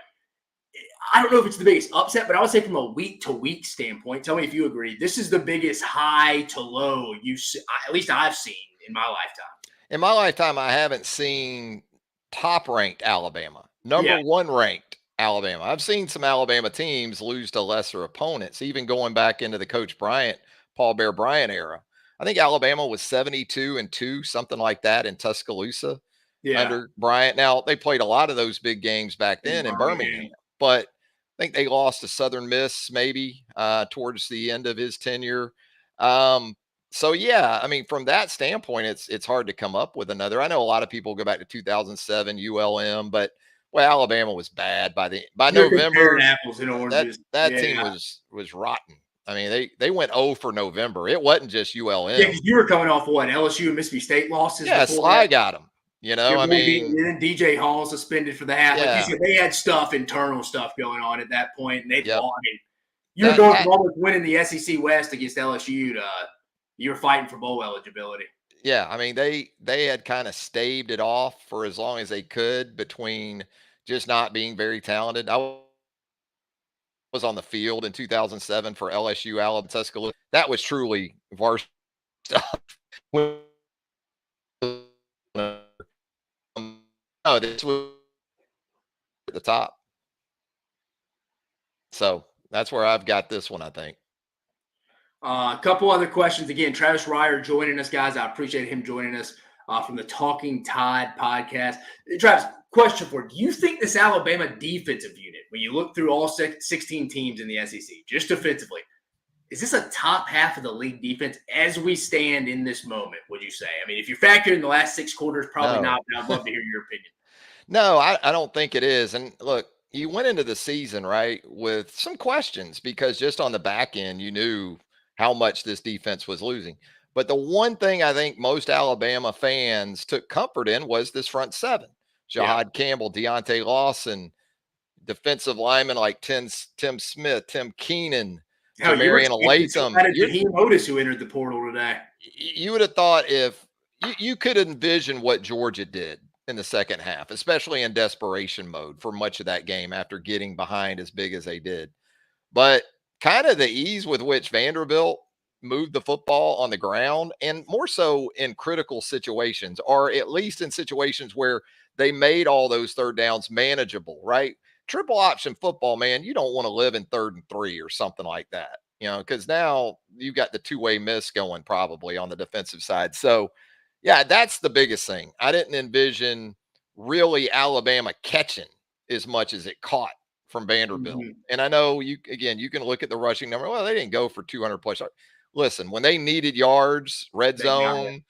I don't know if it's the biggest upset, but I would say from a week to week standpoint, tell me if you agree, this is the biggest high to low at least I've seen in my lifetime. In my lifetime, I haven't seen top ranked Alabama, number 1 ranked Alabama. I've seen some Alabama teams lose to lesser opponents, even going back into the Coach Bryant, Paul Bear Bryant era. I think Alabama was 72-2, something like that in Tuscaloosa under Bryant. Now, they played a lot of those big games back then in Birmingham, but I think they lost to Southern Miss maybe towards the end of his tenure. So yeah, I mean, from that standpoint, it's hard to come up with another. I know a lot of people go back to 2007 ULM, but Alabama was bad by You're November. comparing apples and oranges. That team was rotten. I mean, they went 0 for November. It wasn't just ULM. Yeah, because you were coming off what LSU and Mississippi State losses. Yeah, Sly got them. I mean, then DJ Hall suspended for the half. Like you said, they had internal stuff going on at that point, and they lost. I mean, you were going from almost winning the SEC West against LSU to you were fighting for bowl eligibility. Yeah, I mean, they had kind of staved it off for as long as they could between just not being very talented. I was on the field in 2007 for LSU, Alabama, Tuscaloosa. That was truly varsity stuff. No, this was at the top. So that's where I've got this one, I think. A couple other questions. Again, Travis Reier joining us, guys. I appreciate him joining us from the Talking Tide podcast. Travis, question for you. Do you think this Alabama defensive unit, when you look through all 16 teams in the SEC, just defensively, is this a top half of the league defense as we stand in this moment, would you say? I mean, if you factor in the last 6 quarters, probably No. not, but I'd love to hear your opinion. No, I don't think it is. And look, you went into the season, right, with some questions because just on the back end, you knew how much this defense was losing. But the one thing I think most Alabama fans took comfort in was this front seven. Yeah. Jahad Campbell, Deontay Lawson, defensive linemen like Tim Smith, Tim Keenan, Hell, you were Jamarian expecting some Latham. kind of Jaheim Otis who entered the portal today. You would have thought if you could envision what Georgia did in the second half, especially in desperation mode for much of that game after getting behind as big as they did. But kind of the ease with which Vanderbilt moved the football on the ground, and more so in critical situations, or at least in situations where they made all those third downs manageable, right? Triple option football, man, you don't want to live in 3rd and 3 or something like that, because now you've got the two-way miss going probably on the defensive side. So, yeah, that's the biggest thing. I didn't envision really Alabama catching as much as it caught from Vanderbilt. Mhm. And I know you can look at the rushing number. Well, they didn't go for 200 plus yards. Listen, when they needed yards, red They got it. zone,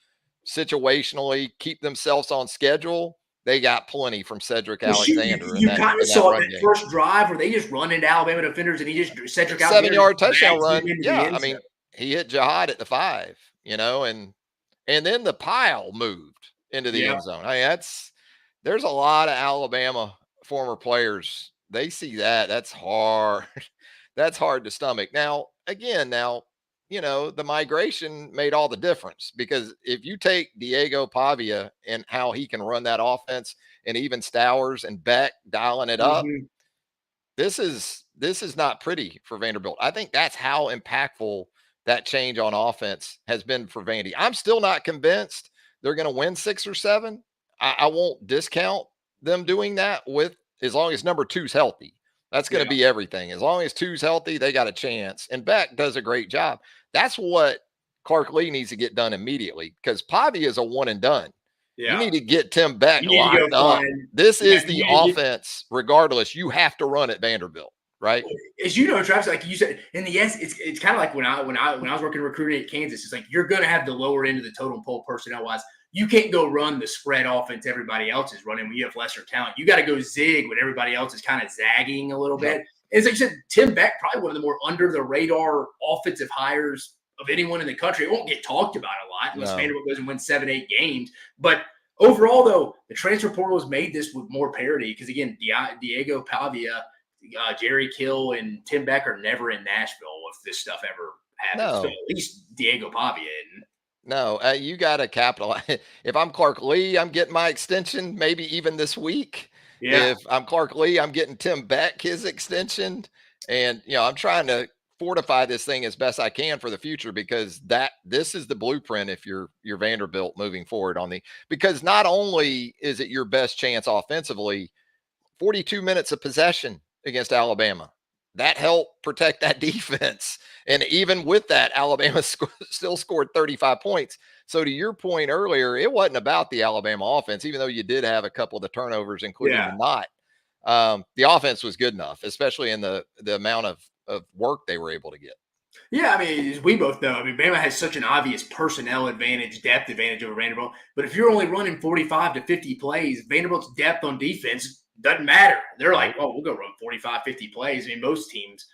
situationally, keep themselves on schedule, they got plenty from Cedric Well, shoot, Alexander in you that kind of in that saw it run that game. first drive where they just run into Alabama defenders and he just Cedric Alexander 7-yard just touchdown drags him run. into the Yeah, I end zone. mean, he hit Jihad at the 5, and then the pile moved into the Yeah. end zone. I mean, there's a lot of Alabama former players. They see that. That's hard. That's hard to stomach. Now, again, the migration made all the difference because if you take Diego Pavia and how he can run that offense and even Stowers and Beck dialing it up, Mhm. this is not pretty for Vanderbilt. I think that's how impactful that change on offense has been for Vandy. I'm still not convinced they're going to win 6 or 7. I won't discount them doing that with as long as number two's healthy. That's going Yeah. to be everything. As long as two's healthy, they got a chance. And Beck does a great job. That's what Clark Lee needs to get done immediately because Pavia is a one and done. You Yeah. need to get Tim Beck You need to locked go up. find. This Yeah. is the offense, regardless. You have to run at Vanderbilt, right? As you know, Travis, like you said, in the S, it's kind of like when I was working recruiting at Kansas. It's like you're going to have the lower end of the totem pole personnel wise. You can't go run the spread offense everybody else is running when you have lesser talent. You got to go zig when everybody else is kind of zagging a little bit. And like you said, Tim Beck, probably one of the more under the radar offensive hires of anyone in the country. It won't get talked about a lot unless Vanderbilt goes and wins 7-8 games. But overall, though, the transfer portal has made this with more parity because, again, Diego Pavia, Jerry Kill, and Tim Beck are never in Nashville if this stuff ever happens. So No, at least Diego Pavia isn't. no, you got to capitalize. If I'm Clark Lee, I'm getting my extension, maybe even this week. Yeah. If I'm Clark Lee, I'm getting Tim Beck his extension, and I'm trying to fortify this thing as best I can for the future because this is the blueprint if you're Vanderbilt moving forward because not only is it your best chance offensively, 42 minutes of possession against Alabama. That helped protect that defense. And even with that, Alabama still scored 35 points. So to your point earlier, it wasn't about the Alabama offense, even though you did have a couple of the turnovers, including Yeah. the knot. The offense was good enough, especially in the amount of work they were able to get. Yeah, I mean, as we both know, I mean, Bama has such an obvious personnel advantage, depth advantage over Vanderbilt. But if you're only running 45 to 50 plays, Vanderbilt's depth on defense doesn't matter. They're like, oh, we'll go run 45, 50 plays. I mean, most teams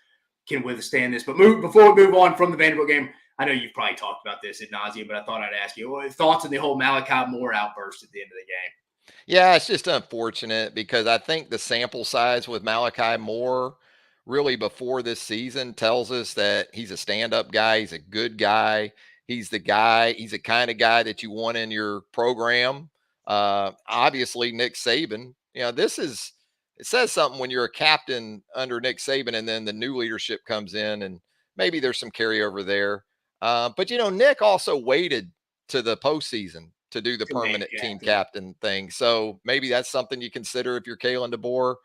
can withstand this. But before we move on from the Vanderbilt game, I know you've probably talked about this ad nauseum, but I thought I'd ask you thoughts on the whole Malachi Moore outburst at the end of the game. Yeah, it's just unfortunate because I think the sample size with Malachi Moore really before this season tells us that he's a stand-up guy, he's a good guy, he's the kind of guy that you want in your program. Obviously Nick Saban, it says something when you're a captain under Nick Saban and then the new leadership comes in and maybe there's some carryover there. But Nick also waited to the postseason to do the permanent team captain thing. So maybe that's something you consider if you're Kalen DeBoer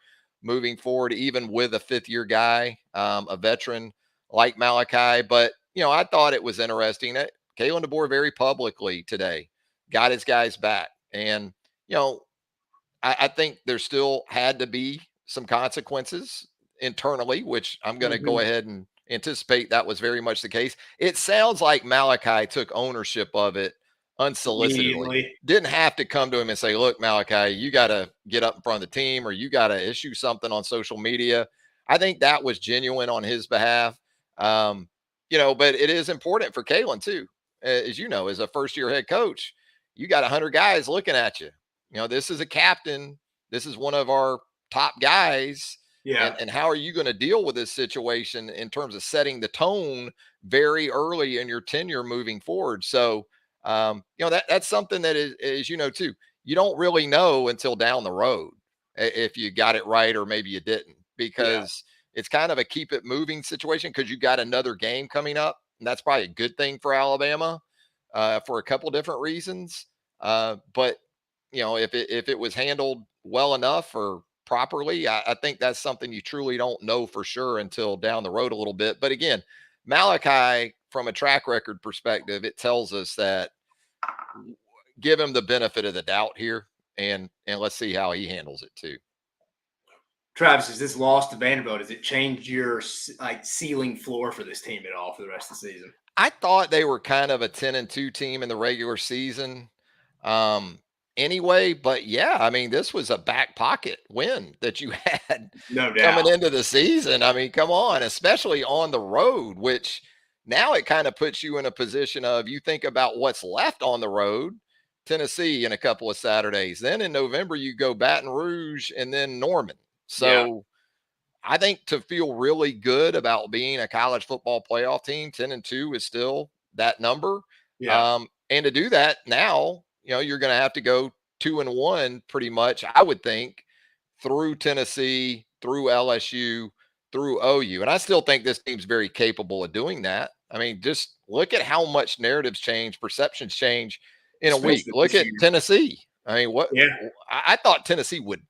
moving forward, even with a 5th-year guy, a veteran like Malachi. But, I thought it was interesting that Kalen DeBoer very publicly today got his guys back. And, you know, I think there still had to be some consequences internally, which I'm going to go Mhm. ahead and anticipate that was very much the case. It sounds like Malachi took ownership of it unsolicitedly. Immediately. Didn't have to come to him and say, look, Malachi, you got to get up in front of the team or you got to issue something on social media. I think that was genuine on his behalf. Um, but it is important for Kalen too. As you know, as a first year head coach, you got 100 guys looking at you. This is a captain. This is one of our top guys. Yeah. And how are you going to deal with this situation in terms of setting the tone very early in your tenure moving forward? So, that's something that is, too, you don't really know until down the road if you got it right or maybe you didn't, Yeah. because it's kind of a keep it moving situation because you got another game coming up. And that's probably a good thing for Alabama for a couple different reasons. But if it was handled well enough or properly, I think that's something you truly don't know for sure until down the road a little bit. But again, Malachi, from a track record perspective, it tells us that give him the benefit of the doubt here, and let's see how he handles it too. Travis, is this loss to Vanderbilt? Does it change your ceiling floor for this team at all for the rest of the season? I thought they were kind of a 10-2 team in the regular season. Um, anyway, but yeah, I mean, this was a back pocket win that you had No coming doubt. into the season. I mean, come on, especially on the road, which now it kind of puts you in a position of you think about what's left on the road. Tennessee in a couple of Saturdays. Then in November, you go Baton Rouge and then Norman. Yeah. So I think to feel really good about being a college football playoff team, 10-2 is still that number. Yeah. And to do that now, you're going to have to go 2-1 pretty much, I would think, through Tennessee, through LSU, through OU. And I still think this team's very capable of doing that. I mean, just look at how much narratives change, perceptions change in a week. Especially Look this at year. Tennessee. I mean, Yeah. I thought Tennessee would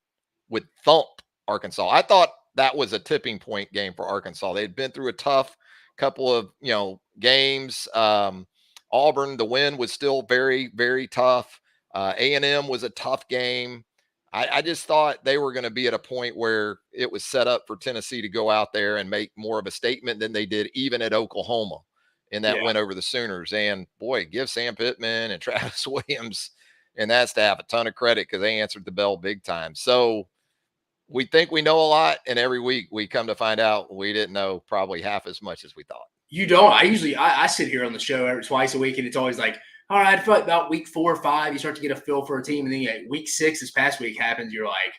thump Arkansas. I thought that was a tipping point game for Arkansas. They'd been through a tough couple of games. Auburn, the win was still very, very tough. A&M was a tough game. I just thought they were going to be at a point where it was set up for Tennessee to go out there and make more of a statement than they did even at Oklahoma in that Yeah. win over the Sooners. And boy, give Sam Pittman and Travis Williams and that staff a ton of credit because they answered the bell big time. So we think we know a lot, and every week we come to find out we didn't know probably half as much as we thought. You don't. I sit here on the show every twice a week, and it's always like, all right, I feel like about week 4 or 5, you start to get a feel for a team, and then week 6, this past week happens. You're like,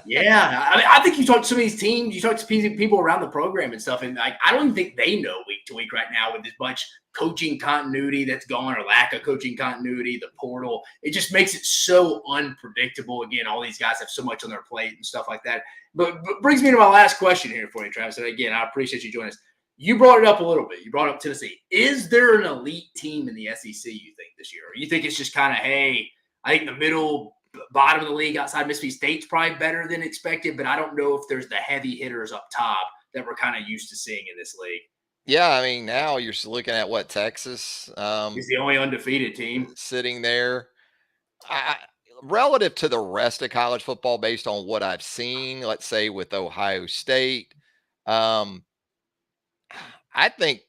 yeah. I think you talk to some of these teams, you talk to people around the program and stuff, and I don't even think they know week to week right now with as much coaching continuity that's gone or lack of coaching continuity, the portal. It just makes it so unpredictable. Again, all these guys have so much on their plate and stuff like that. But brings me to my last question here for you, Travis. And again, I appreciate you joining us. You brought it up a little bit. You brought up Tennessee. Is there an elite team in the SEC, you think, this year? Or you think it's just kind of, hey, I think the middle bottom of the league outside Mississippi State's probably better than expected, but I don't know if there's the heavy hitters up top that we're kind of used to seeing in this league. Yeah, I mean, now you're looking at what Texas He's the only undefeated team. sitting there. I, Relative to the rest of college football, based on what I've seen, let's say with Ohio State, um, I think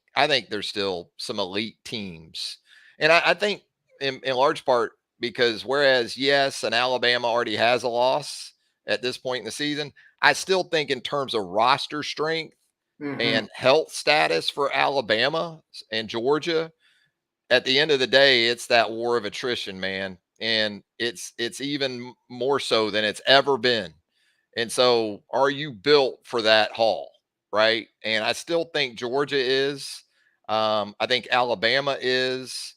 there's still some elite teams, and I think in large part because whereas yes, an Alabama already has a loss at this point in the season, I still think in terms of roster strength Mm-hmm. and health status for Alabama and Georgia, at the end of the day, it's that war of attrition, man. And it's even more so than it's ever been. And so are you built for that haul? Right. And I still think Georgia is. I think Alabama is.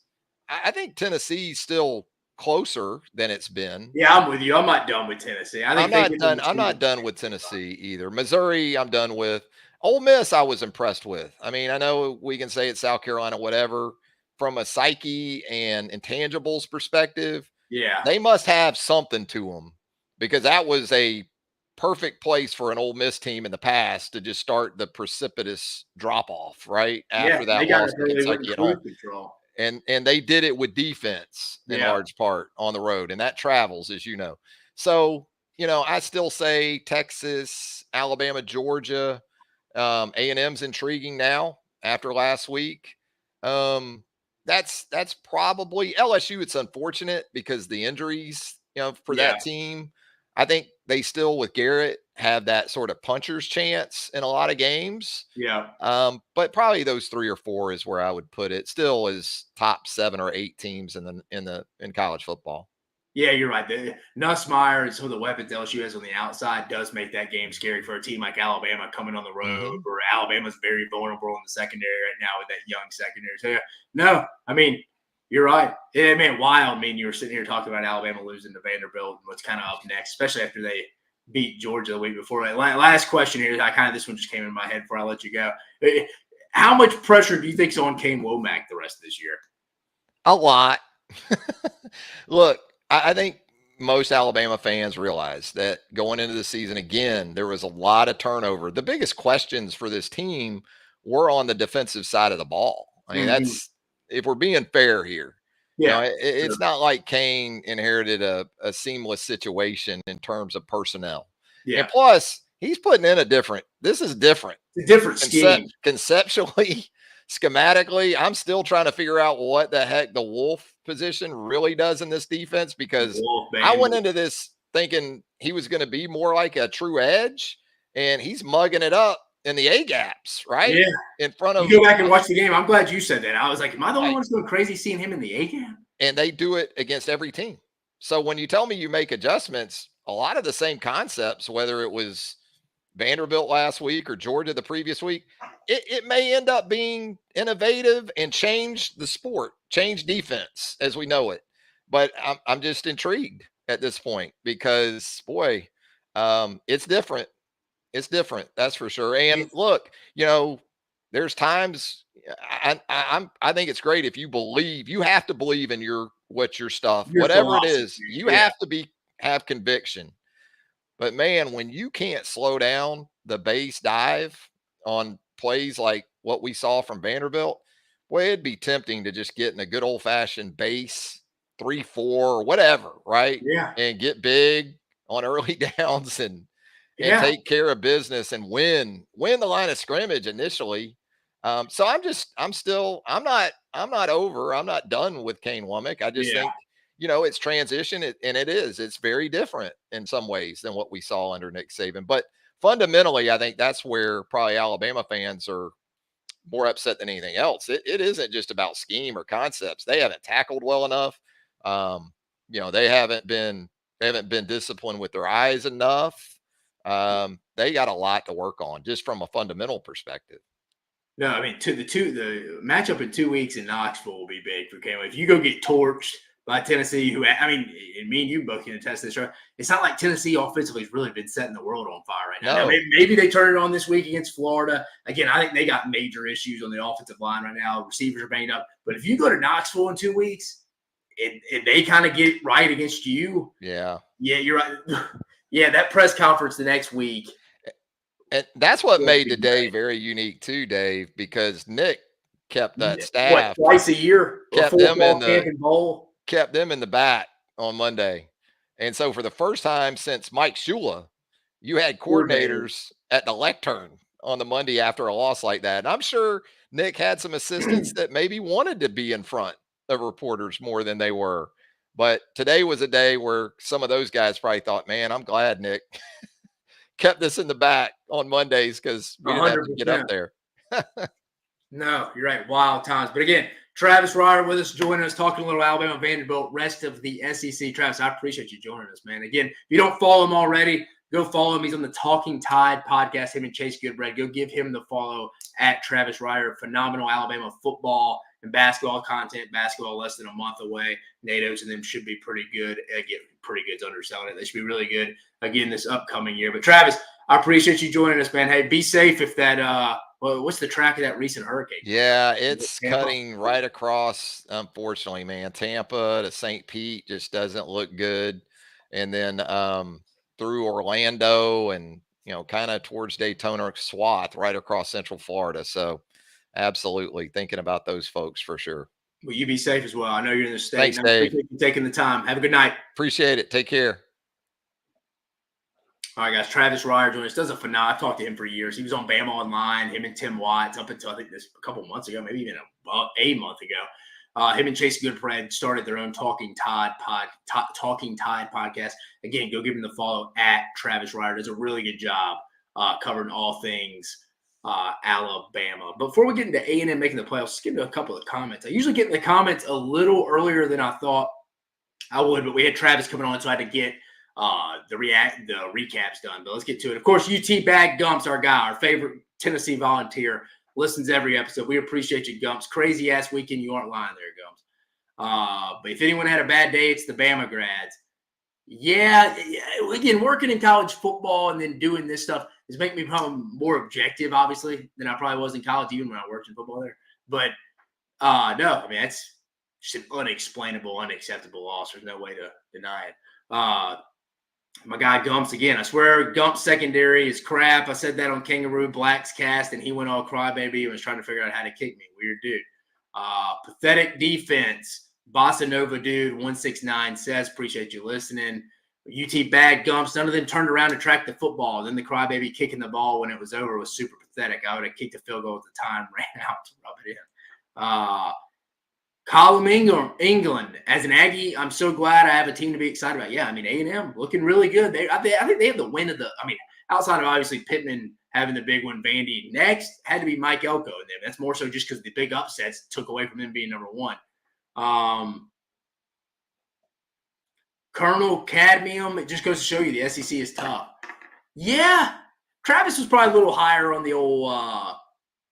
I think Tennessee's still closer than it's been. Yeah, I'm with you. I'm not done with Tennessee. I I'm think they not get to done. the I'm Super not done with Tennessee either. Missouri, I'm done with. Ole Miss, I was impressed with. I mean, I know we can say it's South Carolina, whatever. From a psyche and intangibles perspective, Yeah. they must have something to them because that was a perfect place for an Ole Miss team in the past to just start the precipitous drop off right Yeah, after they that got loss it to where they went in Kentucky at home. cruise control. And they did it with defense in Yeah, large part on the road, and that travels, as you know. So, I still say Texas, Alabama, Georgia, A&M's intriguing now after last week. That's probably LSU. It's unfortunate because the injuries, for yeah, that team. I think they still, with Garrett, have that sort of puncher's chance in a lot of games. yeah. But probably those 3 or 4 is where I would put it. Still is top 7 or 8 teams in college football. Yeah, you're right. The Nussmeier and some of the weapons LSU has on the outside does make that game scary for a team like Alabama coming on the road, Hmm. where Alabama's very vulnerable in the secondary right now with that young secondary. So, yeah, no, I mean, you're right. It meant wild. I mean, you were sitting here talking about Alabama losing to Vanderbilt and what's kind of up next, especially after they beat Georgia the week before. Last question here. This one just came in my head before I let you go. How much pressure do you think's on Kane Womack the rest of this year? A lot. Look, I think most Alabama fans realize that going into the season, again, there was a lot of turnover. The biggest questions for this team were on the defensive side of the ball. I mean, Mm-hmm. that's, if we're being fair here. Yeah, It's sure. not like Kane inherited a seamless situation in terms of personnel. And Yeah. plus, he's putting in this is different. It's a different scheme. Conceptually, schematically, I'm still trying to figure out what the heck the Wolf position really does in this defense, because Wolf, I went baby. into this thinking he was going to be more like a true edge, and he's mugging it up in the A gaps, right? Yeah. In front You of, go back and watch the game. I'm glad you said that. I was like, am I the only right. one that's going crazy seeing him in the A game? And they do it against every team. So when you tell me you make adjustments, a lot of the same concepts, whether it was Vanderbilt last week or Georgia the previous week, it may end up being innovative and change the sport, change defense as we know it. But I'm just intrigued at this point because, boy, it's different. It's different, that's for sure. And It's look, there's times I think it's great if you believe. You have to believe in your stuff, your whatever it philosophy. is. You Yeah. have to have conviction. But man, when you can't slow down the base dive on plays like what we saw from Vanderbilt, boy, it'd be tempting to just get in a good old fashioned base 3-4 or whatever, right? Yeah. And get big on early downs and Yeah. take care of business and win the line of scrimmage initially. So I'm not over. I'm not done with Kane Womack. I just Yeah. think, it's transition, and it's very different in some ways than what we saw under Nick Saban. But fundamentally, I think that's where probably Alabama fans are more upset than anything else. It isn't just about scheme or concepts. They haven't tackled well enough. Um, they haven't been disciplined with their eyes enough. They got a lot to work on just from a fundamental perspective. No, I mean, the matchup in 2 weeks in Knoxville will be big for Kane. If you go get torched by Tennessee, and me and you both can attest to this, right? It's not like Tennessee offensively has really been setting the world on fire right now. Now, No, maybe they turn it on this week against Florida. Again, I think they got major issues on the offensive line right now. Receivers are banged up. But if you go to Knoxville in 2 weeks and they kind of get right against you, yeah. yeah, you're right. Yeah, that press conference the next week. And that's what Will made be today great. very unique too, Dave, because Nick kept that What, staff, twice a year? A kept full them in fall the camp and bowl? kept them in the back on Monday. And so for the first time since Mike Shula, you had Coordinator. coordinators at the lectern on the Monday after a loss like that. And I'm sure Nick had some assistants that maybe wanted to be in front of reporters more than they were. But today was a day where some of those guys probably thought, man, I'm glad Nick kept this in the back on Mondays because we didn't have to get up 100%. there. No, you're right. Wild times. But again, Travis Reier with us, joining us, talking a little Alabama Vanderbilt, rest of the SEC. Travis, I appreciate you joining us, man. Again, if you don't follow him already, go follow him. He's on the Talking Tide podcast, him and Chase Goodbread. Go give him the follow at Travis Reier. Phenomenal Alabama football and basketball content. Basketball less than a month away. NATO's and them should be pretty good. Again, pretty good's underselling it. They should be really good again this upcoming year. But Travis, I appreciate you joining us, man. Hey, be safe if that what's the track of that recent hurricane? Yeah, it's Tampa? cutting right across, unfortunately, man. Tampa to St. Pete just doesn't look good. And then through Orlando and, kind of towards Daytona swath right across Central Florida. So absolutely thinking about those folks for sure. Well, you be safe as well. I know you're in the state, Thanks, and I Dave. appreciate you taking the time. Have a good night. Appreciate it. Take care. All right, guys. Travis Reier joined us. Does a phenomenal. I've talked to him for years. He was on Bama Online. Him and Tim Watts up until I think this a couple of months ago, maybe even a month ago. Him and Chase Goodfriend started their own Talking Tide podcast. Again, go give him the follow at Travis Reier. Does a really good job covering all things Alabama. But before we get into A&M making the playoffs, let's get into a couple of comments. I usually get in the comments a little earlier than I thought I would, but we had Travis coming on, so I had to get the recaps done. But let's get to it. Of course, UT Bag Gumps, our guy, our favorite Tennessee volunteer, listens every episode. We appreciate you, Gumps. Crazy ass weekend. You aren't lying there, Gumps. But if anyone had a bad day, it's the Bama grads. Yeah, again, working in college football and then doing this stuff is making me probably more objective, obviously, than I probably was in college, even when I worked in football there. But no, I mean, that's just an unexplainable, unacceptable loss. There's no way to deny it. My guy Gumps again. I swear Gumps secondary is crap. I said that on Kangaroo Black's cast, and he went all crybaby and was trying to figure out how to kick me. Weird dude. Pathetic defense. Bossa Nova dude 169 says, appreciate you listening. UT Bag Gumps. None of them turned around to track the football. Then the crybaby kicking the ball when it was over was super pathetic. I would have kicked a field goal at the time, ran out to rub it in. Column England. As an Aggie, I'm so glad I have a team to be excited about. Yeah, I mean, A&M looking really good. I think they have the win of the – I mean, outside of obviously Pittman having the big one, Vandy next had to be Mike Elko in them. That's more so just because the big upsets took away from them being number one. Colonel Cadmium, it just goes to show you the SEC is tough. Yeah, Travis was probably a little higher on the old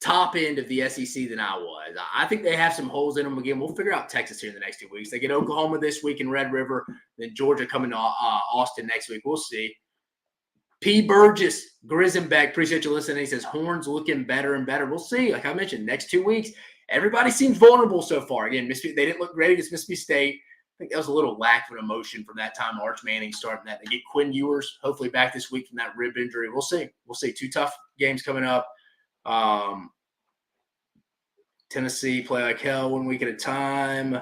top end of the SEC than I was. I think they have some holes in them. Again, we'll figure out Texas here in the next 2 weeks. They get Oklahoma this week in Red River, then Georgia coming to Austin next week. We'll see. P. Burgess, Grisenbeck, appreciate you listening. He says, Horns looking better and better. We'll see. Like I mentioned, next 2 weeks, everybody seems vulnerable so far. Again, they didn't look great against Mississippi State. I think that was a little lack of emotion from that time. Arch Manning starting that. They get Quinn Ewers, hopefully back this week from that rib injury. We'll see. We'll see. 2 tough games coming up. Tennessee play like hell 1 week at a time.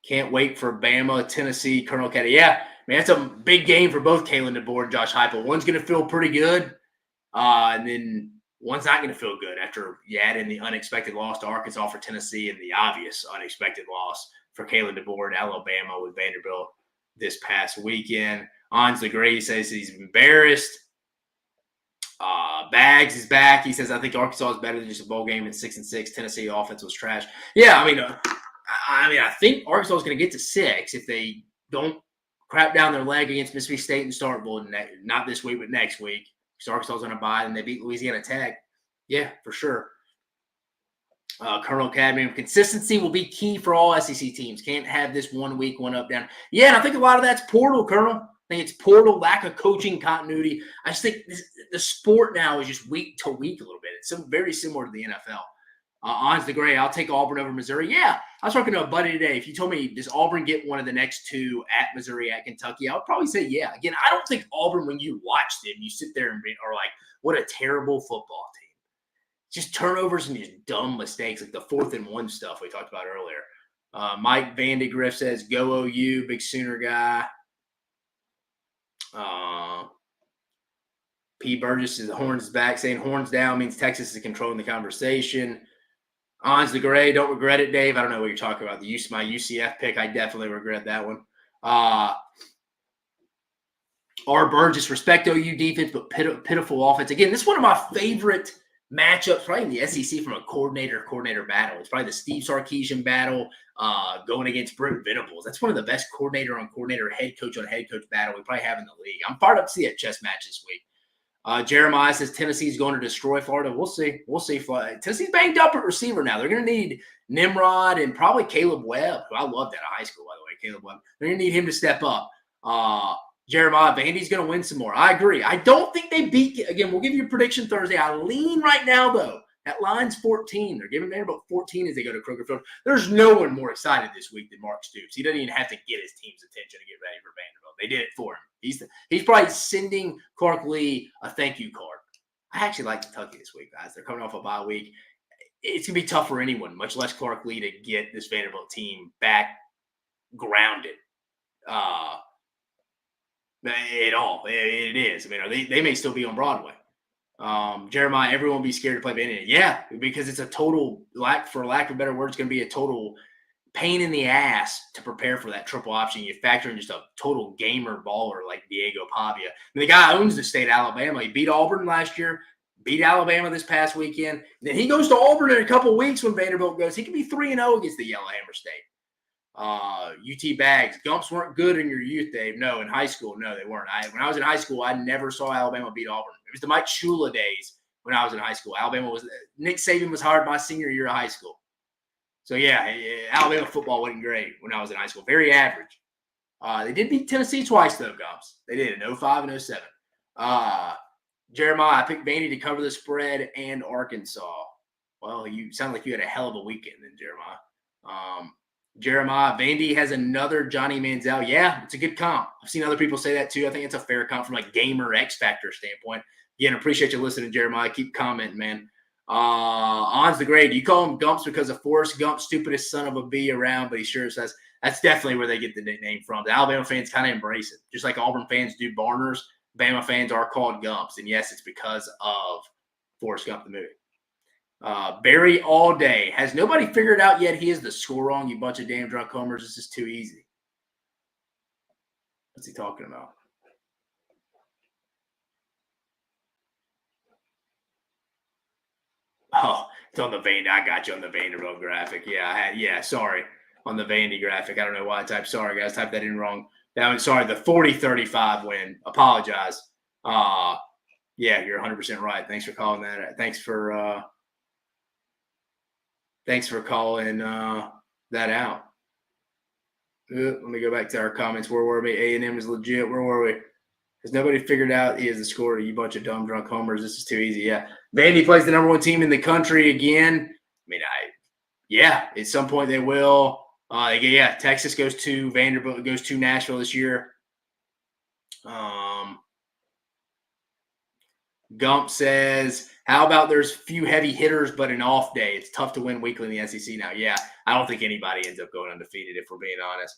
Can't wait for Bama, Tennessee, Colonel Caddy. Yeah, man, that's a big game for both Kalen DeBoer and Josh Heupel. One's going to feel pretty good, and then one's not going to feel good after you add in the unexpected loss to Arkansas for Tennessee and the obvious unexpected loss for Kalen DeBoer and Alabama with Vanderbilt this past weekend. Ons LeGray says he's embarrassed. Bags is back. He says, I think Arkansas is better than just a bowl game at 6-6. Tennessee offense was trash. Yeah, I think Arkansas is going to get to 6 if they don't crap down their leg against Mississippi State and Starkville. Not this week, but next week. Because Arkansas is going to bye and they beat Louisiana Tech. Yeah, for sure. Colonel Cadmium, consistency will be key for all SEC teams. Can't have this 1 week, one up, down. Yeah, and I think a lot of that's portal, Colonel. I think it's portal, lack of coaching continuity. I just think the sport now is just week to week a little bit. It's very similar to the NFL. Ons the Gray, I'll take Auburn over Missouri. Yeah, I was talking to a buddy today. If you told me, does Auburn get one of the next 2 at Missouri, at Kentucky, I would probably say yeah. Again, I don't think Auburn, when you watch them, you sit there and are like, what a terrible football team. Just turnovers and just dumb mistakes, like the 4th and 1 stuff we talked about earlier. Mike Vandegrift says, go OU, big Sooner guy. P. Burgess is the horns back, saying horns down means Texas is controlling the conversation. Ons the Gray, don't regret it, Dave. I don't know what you're talking about. My UCF pick, I definitely regret that one. R. Burgess, respect OU defense, but pitiful offense. Again, this is one of my favorite matchups, probably in the SEC from a coordinator battle. It's probably the Steve Sarkisian battle going against Brent Venables. That's one of the best coordinator on coordinator, head coach on head coach battle we probably have in the league. I'm fired up to see a chess match this week. Jeremiah says Tennessee's going to destroy Florida. We'll see. Tennessee's banged up at receiver now. They're going to need Nimrod and probably Caleb Webb, who I loved out of high school, by the way, Caleb Webb. They're going to need him to step up. Jeremiah, Vandy's going to win some more. I agree. I don't think they beat – again, we'll give you a prediction Thursday. I lean right now, though, That line's 14. They're giving Vanderbilt 14 as they go to Kroger Field. There's no one more excited this week than Mark Stoops. He doesn't even have to get his team's attention to get ready for Vanderbilt. They did it for him. He's probably sending Clark Lee a thank you card. I actually like Kentucky this week, guys. They're coming off a bye week. It's going to be tough for anyone, much less Clark Lee, to get this Vanderbilt team back grounded at all. It is. I mean, they may still be on Broadway. Jeremiah, everyone will be scared to play Vandy. Yeah, because it's a total, for lack of a better word, it's going to be a total pain in the ass to prepare for that triple option. You factor in just a total gamer baller like Diego Pavia. The guy owns the state of Alabama. He beat Auburn last year, beat Alabama this past weekend. Then he goes to Auburn in a couple of weeks when Vanderbilt goes. He could be 3-0 against the Yellowhammer State. UT Bags. Gumps weren't good in your youth, Dave. No, in high school, no, they weren't. When I was in high school, I never saw Alabama beat Auburn. It was the Mike Shula days when I was in high school. Nick Saban was hired my senior year of high school. So, yeah, Alabama football wasn't great when I was in high school. Very average. They did beat Tennessee twice, though, Gumps. They did in 05 and 07. Jeremiah, I picked Vandy to cover the spread and Arkansas. Well, you sound like you had a hell of a weekend then, Jeremiah. Jeremiah, Vandy has another Johnny Manziel. Yeah, it's a good comp. I've seen other people say that too. I think it's a fair comp from like gamer X Factor standpoint. Again, appreciate you listening, Jeremiah. Keep commenting, man. On's the grade. You call him Gumps because of Forrest Gump, stupidest son of a bee around, but he sure says that's definitely where they get the nickname from. The Alabama fans kind of embrace it. Just like Auburn fans do Barners, Bama fans are called Gumps. And yes, it's because of Forrest Gump, the movie. Barry all day. Has nobody figured out yet he is the score wrong, you bunch of damn drunk homers? This is too easy. What's he talking about? Oh, it's on the Vandy. I got you on the Vanderbilt graphic. Yeah, sorry. On the Vandy graphic. I don't know why I typed sorry, guys. Typed that in wrong. Sorry, the 40-35 win. Apologize. Yeah, you're 100% right. Thanks for calling that. Thanks for calling that out. Let me go back to our comments. Where were we? A&M is legit. Where were we? Has nobody figured out he is the scorer? You bunch of dumb drunk homers. This is too easy. Yeah. Vandy plays the number one team in the country again. I mean, at some point they will. Texas goes to Vanderbilt, goes to Nashville this year. Gump says, how about there's few heavy hitters, but an off day? It's tough to win weekly in the SEC now. Yeah, I don't think anybody ends up going undefeated, if we're being honest.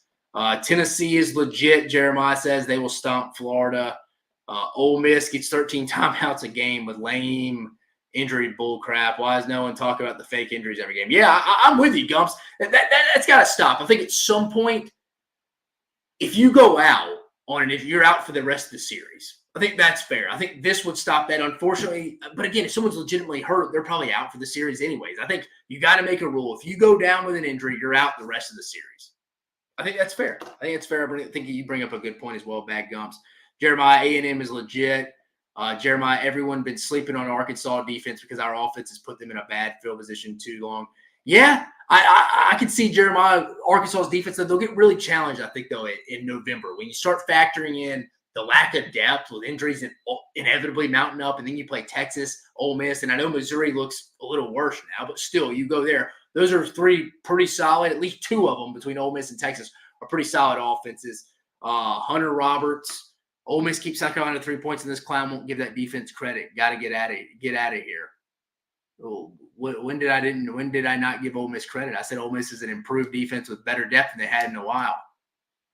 Tennessee is legit, Jeremiah says. They will stomp Florida. Ole Miss gets 13 timeouts a game with lame injury bull crap. Why is no one talking about the fake injuries every game? Yeah, I'm with you, Gumps. That's got to stop. I think at some point, if you go out if you're out for the rest of the series, I think that's fair. I think this would stop that, unfortunately. But again, if someone's legitimately hurt, they're probably out for the series anyways. I think you got to make a rule. If you go down with an injury, you're out the rest of the series. I think that's fair. I think you bring up a good point as well, Bad Gumps. Jeremiah, A&M is legit. Jeremiah, everyone been sleeping on Arkansas defense because our offense has put them in a bad field position too long. Yeah, I could see Jeremiah, Arkansas's defense, they'll get really challenged, I think, though, in November. When you start factoring in the lack of depth with injuries inevitably mounting up, and then you play Texas, Ole Miss, and I know Missouri looks a little worse now, but still, you go there. Those are three pretty solid, at least two of them between Ole Miss and Texas are pretty solid offenses. Hunter Roberts, Ole Miss keeps sucking on to 3 points, and this clown won't give that defense credit. Got to get out of here. Oh, when did I not give Ole Miss credit? I said Ole Miss is an improved defense with better depth than they had in a while.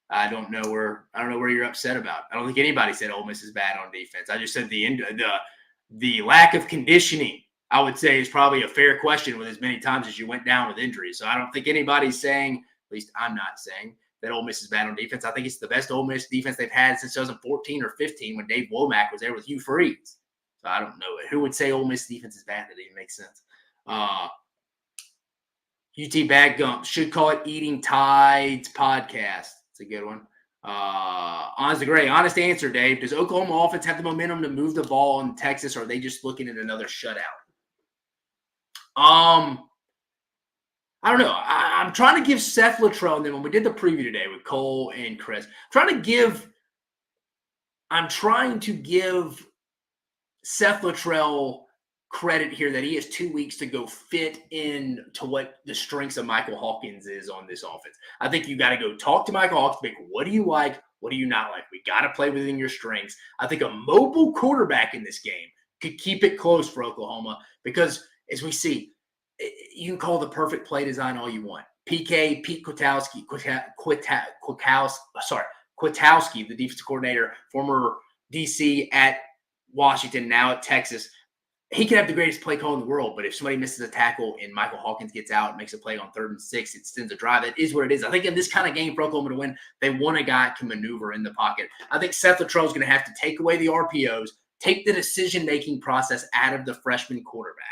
I don't know where you're upset about. I don't think anybody said Ole Miss is bad on defense. I just said the lack of conditioning, I would say, is probably a fair question with as many times as you went down with injuries. So I don't think anybody's saying, at least I'm not saying, that Ole Miss is bad on defense. I think it's the best Ole Miss defense they've had since 2014 or 15 when Dave Womack was there with Hugh Freeze. So I don't know. Who would say Ole Miss defense is bad? That even makes sense. UT Bad Gump should call it Eating Tides Podcast. It's a good one. Honest to Gray. Honest answer, Dave. Does Oklahoma offense have the momentum to move the ball in Texas, or are they just looking at another shutout? I don't know. I'm trying to give Seth Luttrell, and then when we did the preview today with Cole and Chris, I'm trying to give Seth Luttrell credit here that he has 2 weeks to go fit in to what the strengths of Michael Hawkins is on this offense. I think you got to go talk to Michael Hawkins. What do you like? What do you not like? We got to play within your strengths. I think a mobile quarterback in this game could keep it close for Oklahoma because, as we see, you can call the perfect play design all you want. Pete Kwiatkowski, the defensive coordinator, former DC at Washington, now at Texas. He can have the greatest play call in the world, but if somebody misses a tackle and Michael Hawkins gets out and makes a play on 3rd and 6, it extends a drive. It is what it is. I think in this kind of game for Oklahoma to win, they want a guy that can maneuver in the pocket. I think Seth Luttrell is going to have to take away the RPOs, take the decision-making process out of the freshman quarterback.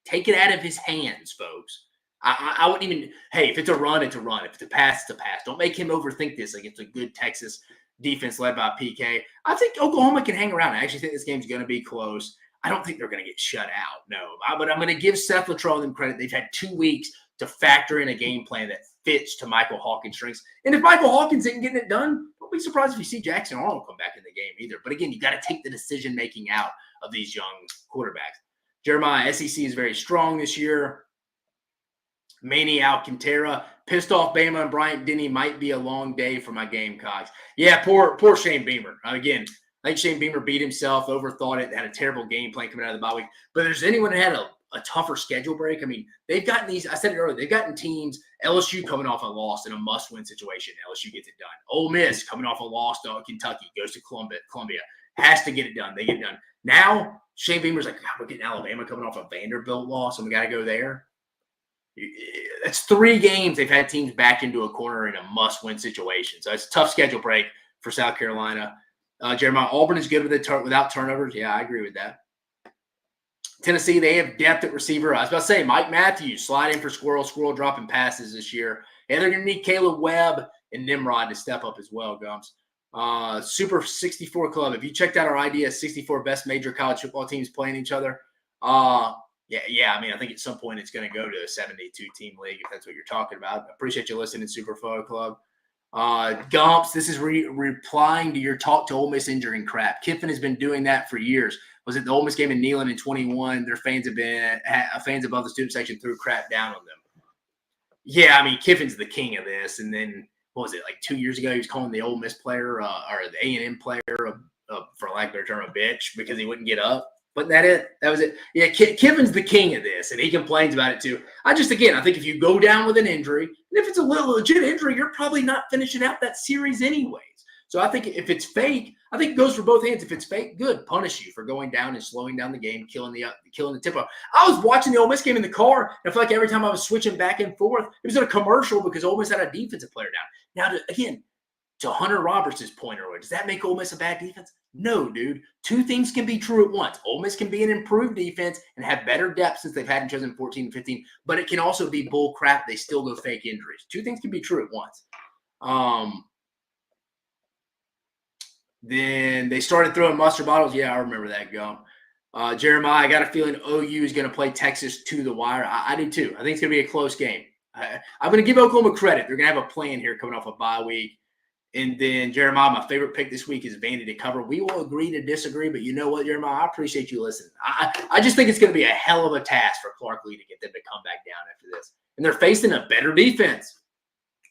Take it out of his hands, folks. I wouldn't even – hey, if it's a run, it's a run. If it's a pass, it's a pass. Don't make him overthink this against a good Texas defense led by PK. I think Oklahoma can hang around. I actually think this game's going to be close. I don't think they're going to get shut out, no. But I'm going to give Seth Luttrell them credit. They've had 2 weeks to factor in a game plan that fits to Michael Hawkins' strengths. And if Michael Hawkins isn't getting it done, don't be surprised if you see Jackson Arnold come back in the game either. But again, you got to take the decision-making out of these young quarterbacks. Jeremiah, SEC is very strong this year. Manny Alcantara, pissed off Bama and Bryant Denny might be a long day for my Gamecocks. Yeah, poor Shane Beamer. Again, I think Shane Beamer beat himself, overthought it, had a terrible game plan coming out of the bye week. But if there's anyone that had a tougher schedule break, I mean, they've gotten these – I said it earlier, they've gotten teams, LSU coming off a loss in a must-win situation. LSU gets it done. Ole Miss coming off a loss to Kentucky, goes to Columbia, has to get it done. They get it done. Now, Shane Beamer's like, God, we're getting Alabama coming off a Vanderbilt loss, and we got to go there. That's 3 games they've had teams back into a corner in a must-win situation. So it's a tough schedule break for South Carolina. Jeremiah, Auburn is good without turnovers. Yeah, I agree with that. Tennessee, they have depth at receiver. I was about to say, Mike Matthews sliding for Squirrel dropping passes this year. And they're going to need Caleb Webb and Nimrod to step up as well, Gums. Super 64 Club. If you checked out our idea, 64 best major college football teams playing each other, yeah. I mean, I think at some point it's going to go to a 72-team league if that's what you're talking about. Appreciate you listening, Super Photo Club. Gumps, this is replying to your talk to Ole Miss injuring crap. Kiffin has been doing that for years. Was it the Ole Miss game in Neyland in 21? Their fans above the student section threw crap down on them. Yeah, I mean, Kiffin's the king of this. And then, what was it, like 2 years ago, he was calling the Ole Miss player or the A&M player, for lack of a term, a bitch because he wouldn't get up. Wasn't that it? That was it. Yeah, Kiffin's the king of this, and he complains about it too. I think if you go down with an injury, and if it's a legit injury, you're probably not finishing out that series anyways. So I think if it's fake, I think it goes for both hands. If it's fake, good, punish you for going down and slowing down the game, killing the tempo. I was watching the Ole Miss game in the car, and I feel like every time I was switching back and forth, it was in a commercial because Ole Miss had a defensive player down. Now, to Hunter Roberts' point earlier, does that make Ole Miss a bad defense? No, dude. 2 things can be true at once. Ole Miss can be an improved defense and have better depth since they've had in 2014 and 15, but it can also be bull crap. They still go fake injuries. 2 things can be true at once. Then they started throwing mustard bottles. Yeah, I remember that, Gump. Jeremiah, I got a feeling OU is going to play Texas to the wire. I do too. I think it's going to be a close game. I'm going to give Oklahoma credit. They're going to have a plan here coming off a bye week. And then, Jeremiah, my favorite pick this week is Vandy to cover. We will agree to disagree, but you know what, Jeremiah? I appreciate you listening. I just think it's going to be a hell of a task for Clark Lee to get them to come back down after this. And they're facing a better defense.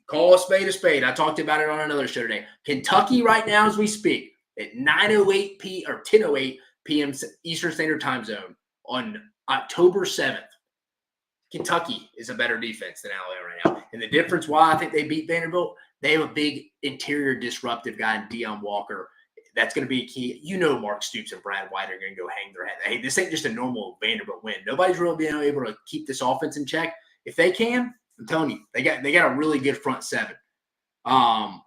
Call a spade a spade. I talked about it on another show today. Kentucky right now as we speak at 10:08 p.m. Eastern Standard Time Zone on October 7th. Kentucky is a better defense than Alabama right now. And the difference why I think they beat Vanderbilt, they have a big interior disruptive guy in Deion Walker. That's going to be key. You know Mark Stoops and Brad White are going to go hang their head. Hey, this ain't just a normal Vanderbilt win. Nobody's really being able to keep this offense in check. If they can, I'm telling you, they got a really good front seven. Are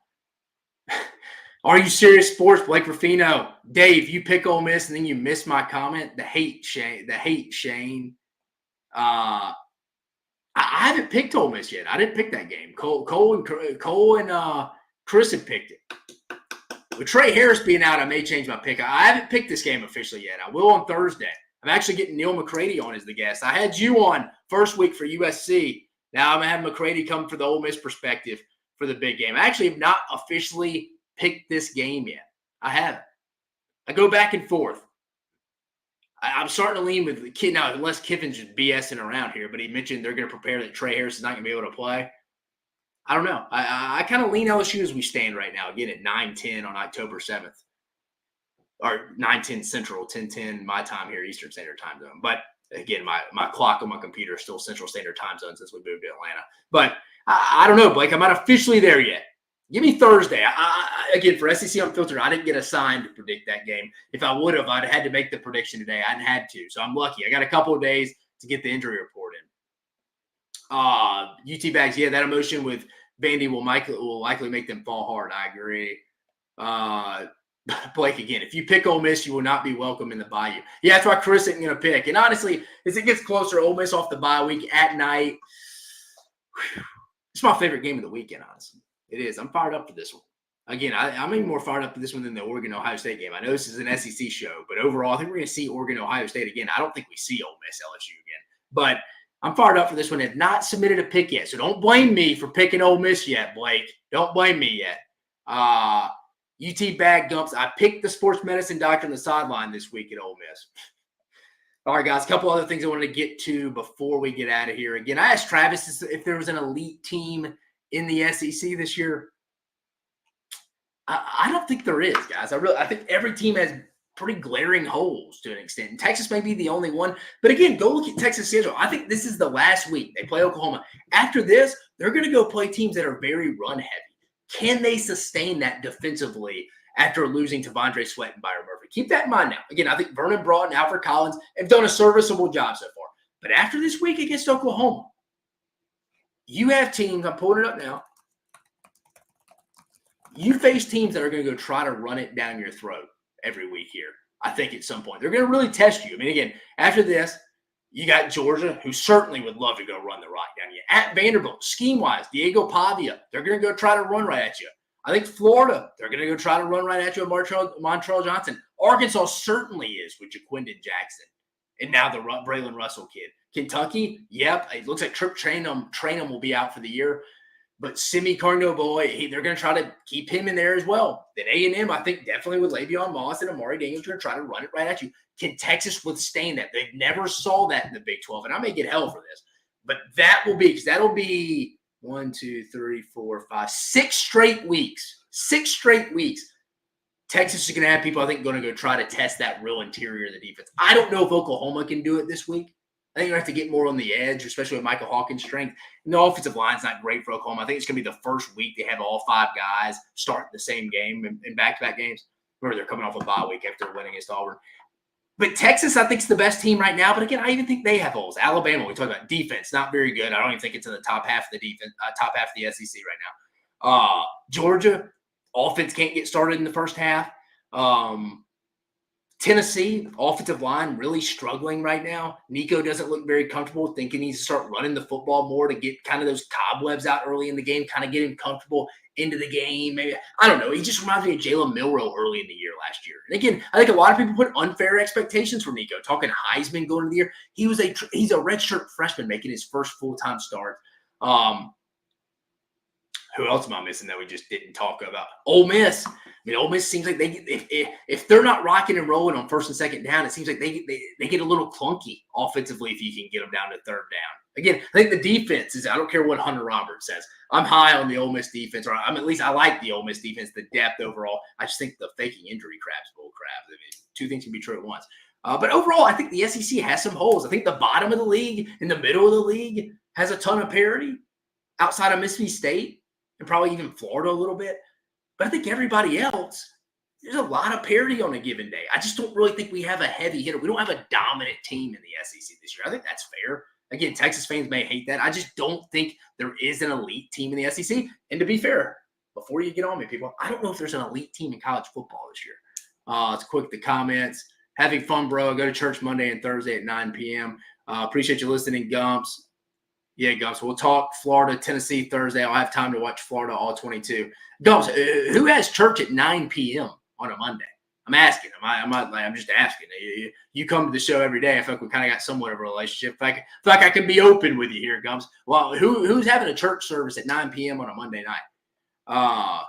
you serious sports? Blake Ruffino. Dave, you pick Ole Miss and then you miss my comment. The hate, Shane. I haven't picked Ole Miss yet. I didn't pick that game. Cole and Chris had picked it. With Trey Harris being out, I may change my pick. I haven't picked this game officially yet. I will on Thursday. I'm actually getting Neil McCready on as the guest. I had you on first week for USC. Now I'm going to have McCready come for the Ole Miss perspective for the big game. I actually have not officially picked this game yet. I haven't. I go back and forth. I'm starting to lean with the kid now, unless Kiffin's just BSing around here, but he mentioned they're going to prepare that Trey Harris is not going to be able to play. I don't know. I kind of lean LSU as we stand right now, again at 9:10 on October 7th. Or 9:10 Central, 10:10 my time here, Eastern Standard Time Zone. But again, my clock on my computer is still Central Standard Time Zone since we moved to Atlanta. But I don't know, Blake. I'm not officially there yet. Give me Thursday. Again, for SEC Unfiltered, I didn't get assigned to predict that game. If I would have, I'd had to make the prediction today. I hadn't had to. So I'm lucky. I got a couple of days to get the injury report in. UT Bags, yeah, that emotion with Vandy will likely make them fall hard. I agree. Blake, again, if you pick Ole Miss, you will not be welcome in the Bayou. Yeah, that's why Chris isn't going to pick. And honestly, as it gets closer, Ole Miss off the bye week at night, it's my favorite game of the weekend, honestly. It is. I'm fired up for this one. Again, I'm even more fired up for this one than the Oregon-Ohio State game. I know this is an SEC show, but overall, I think we're going to see Oregon-Ohio State again. I don't think we see Ole Miss LSU again. But I'm fired up for this one. I've not submitted a pick yet, so don't blame me for picking Ole Miss yet, Blake. Don't blame me yet. UT Bag Dumps. I picked the sports medicine doctor on the sideline this week at Ole Miss. All right, guys, a couple other things I wanted to get to before we get out of here. Again, I asked Travis if there was an elite team in the SEC this year. I don't think there is, guys. I think every team has pretty glaring holes to an extent. And Texas may be the only one. But again, go look at Texas' schedule. I think this is the last week. They play Oklahoma. After this, they're going to go play teams that are very run-heavy. Can they sustain that defensively after losing to Vondre Sweat and Byron Murphy? Keep that in mind now. Again, I think Vernon Broughton and Alfred Collins have done a serviceable job so far. But after this week against Oklahoma, you have teams, I'm pulling it up now, you face teams that are going to go try to run it down your throat every week here, I think, at some point. They're going to really test you. I mean, again, after this, you got Georgia, who certainly would love to go run the rock down you. At Vanderbilt, scheme-wise, Diego Pavia, they're going to go try to run right at you. I think Florida, they're going to go try to run right at you with Montrell Johnson. Arkansas certainly is with Jaquindon Jackson. And now the Braylon Russell kid. Kentucky, yep, it looks like Trip Trainum will be out for the year. But Simi Carno-Boy, they're going to try to keep him in there as well. Then A&M, I think, definitely with Le'Veon Moss and Amari Daniels, going to try to run it right at you. Can Texas withstand that? They've never saw that in the Big 12, and I may get hell for this. But that will be, because that'll be 1, 2, 3, 4, 5, 6 straight weeks. 6 straight weeks. Texas is going to have people, I think, going to go try to test that real interior of the defense. I don't know if Oklahoma can do it this week. I think you have to get more on the edge, especially with Michael Hawkins' strength. And the offensive line's not great for Oklahoma. I think it's going to be the first week they have all 5 guys start the same game in back-to-back games. Remember, they're coming off a bye week after winning against Auburn. But Texas, I think, is the best team right now. But again, I even think they have holes. Alabama, we talk about defense, not very good. I don't even think it's in the top half of the defense, top half of the SEC right now. Georgia, offense can't get started in the first half. Tennessee, offensive line really struggling right now. Nico doesn't look very comfortable. Think he needs to start running the football more to get kind of those cobwebs out early in the game, kind of get him comfortable into the game. Maybe, I don't know. He just reminds me of Jalen Milroe early in the year last year. And again, I think a lot of people put unfair expectations for Nico. Talking Heisman going into the year, he's a redshirt freshman making his first full-time start. Who else am I missing that we just didn't talk about? Ole Miss. I mean, Ole Miss seems like they if they're not rocking and rolling on first and second down, it seems like they get a little clunky offensively if you can get them down to third down. Again, I think the defense is, I don't care what Hunter Roberts says. I'm high on the Ole Miss defense, or at least I like the Ole Miss defense, the depth overall. I just think the faking injury crap's bull crap. I mean, 2 things can be true at once. But overall, I think the SEC has some holes. I think the bottom of the league, in the middle of the league, has a ton of parity outside of Mississippi State. And probably even Florida a little bit. But I think everybody else, there's a lot of parity on a given day. I just don't really think we have a heavy hitter. We don't have a dominant team in the SEC this year. I think that's fair. Again, Texas fans may hate that. I just don't think there is an elite team in the SEC. And to be fair, before you get on me, people, I don't know if there's an elite team in college football this year. It's quick, the comments. Having fun, bro. I go to church Monday and Thursday at 9 p.m. Appreciate you listening, Gumps. Yeah, Gumps. We'll talk Florida, Tennessee Thursday. I'll have time to watch Florida all 22. Gumps, who has church at 9 p.m. on a Monday? I'm asking. I'm just asking. You come to the show every day. I feel like we kind of got somewhat of a relationship. I feel like I can be open with you here, Gumps. Well, who's having a church service at 9 p.m. on a Monday night?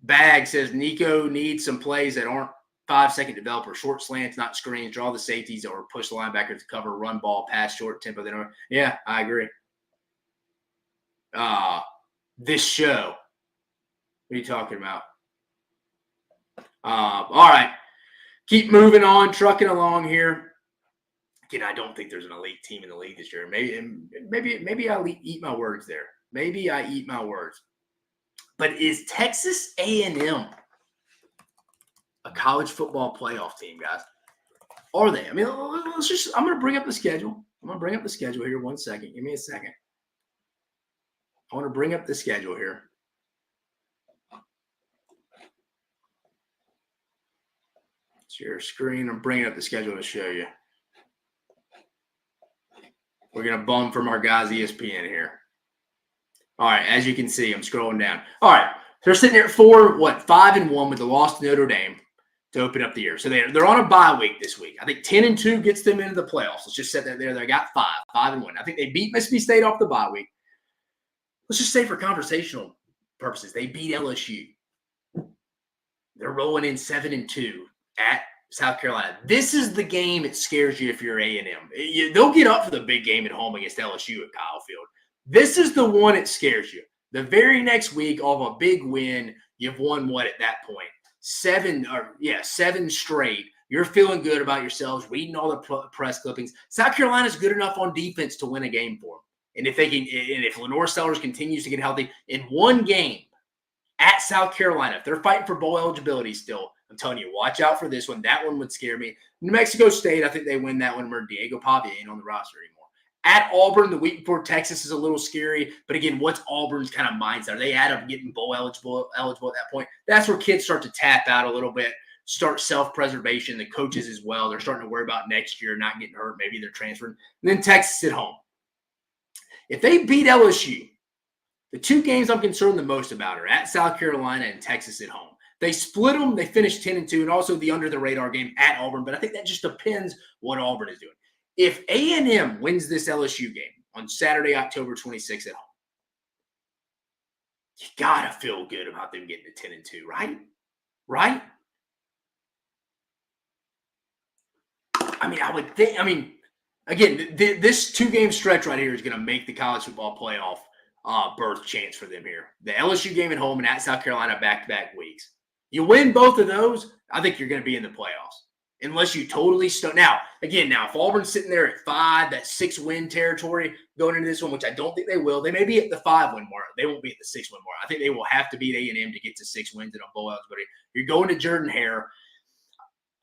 Bag says Nico needs some plays that aren't 5-second developer, short slants, not screens, draw the safeties, or push the linebacker to cover, run ball, pass short tempo. Then, yeah, I agree. This show. What are you talking about? All right. Keep moving on, trucking along here. Again, I don't think there's an elite team in the league this year. Maybe I eat my words there. Maybe I eat my words. But is Texas A&M a college football playoff team, guys? Are they? I mean, let's just. I'm going to bring up the schedule. I'm going to bring up the schedule here. 1 second. Give me a second. I want to bring up the schedule here. Share screen. I'm bringing up the schedule to show you. We're going to bum from our guys ESPN here. All right, as you can see, I'm scrolling down. All right, they're sitting there at 5-1 with the loss to Notre Dame to open up the year. So they're on a bye week this week. I think 10-2 gets them into the playoffs. Let's just set that there. They got 5-1. I think they beat Mississippi State off the bye week. Let's just say for conversational purposes, they beat LSU. They're rolling in 7-2 at South Carolina. This is the game that scares you if you're A&M. They'll get up for the big game at home against LSU at Kyle Field. This is the one that scares you. The very next week, off a big win, you've won what at that point? 7 straight. You're feeling good about yourselves, reading all the press clippings. South Carolina's good enough on defense to win a game for them. And if they can, and if Lenore Sellers continues to get healthy in one game at South Carolina, if they're fighting for bowl eligibility still, I'm telling you, watch out for this one. That one would scare me. New Mexico State, I think they win that one where Diego Pavia ain't on the roster anymore. At Auburn, the week before Texas is a little scary. But again, what's Auburn's kind of mindset? Are they out of getting bowl eligible at that point? That's where kids start to tap out a little bit, start self-preservation. The coaches as well. They're starting to worry about next year, not getting hurt. Maybe they're transferring. And then Texas at home. If they beat LSU, the two games I'm concerned the most about are at South Carolina and Texas at home. They split them. They finished 10-2, and also the under-the-radar game at Auburn. But I think that just depends what Auburn is doing. If A&M wins this LSU game on Saturday, October 26th at home, you got to feel good about them getting to 10-2, right? Right? I mean, I would think – again, this two-game stretch right here is going to make the college football playoff berth chance for them here. The LSU game at home and at South Carolina back-to-back weeks. You win both of those, I think you're going to be in the playoffs. Unless you totally now, if Auburn's sitting there at 5, that 6-win territory going into this one, which I don't think they will. They may be at the 5-win mark. They won't be at the 6-win mark. I think they will have to beat A&M to get to 6 wins in a bowl eligibility. You're going to Jordan-Hare.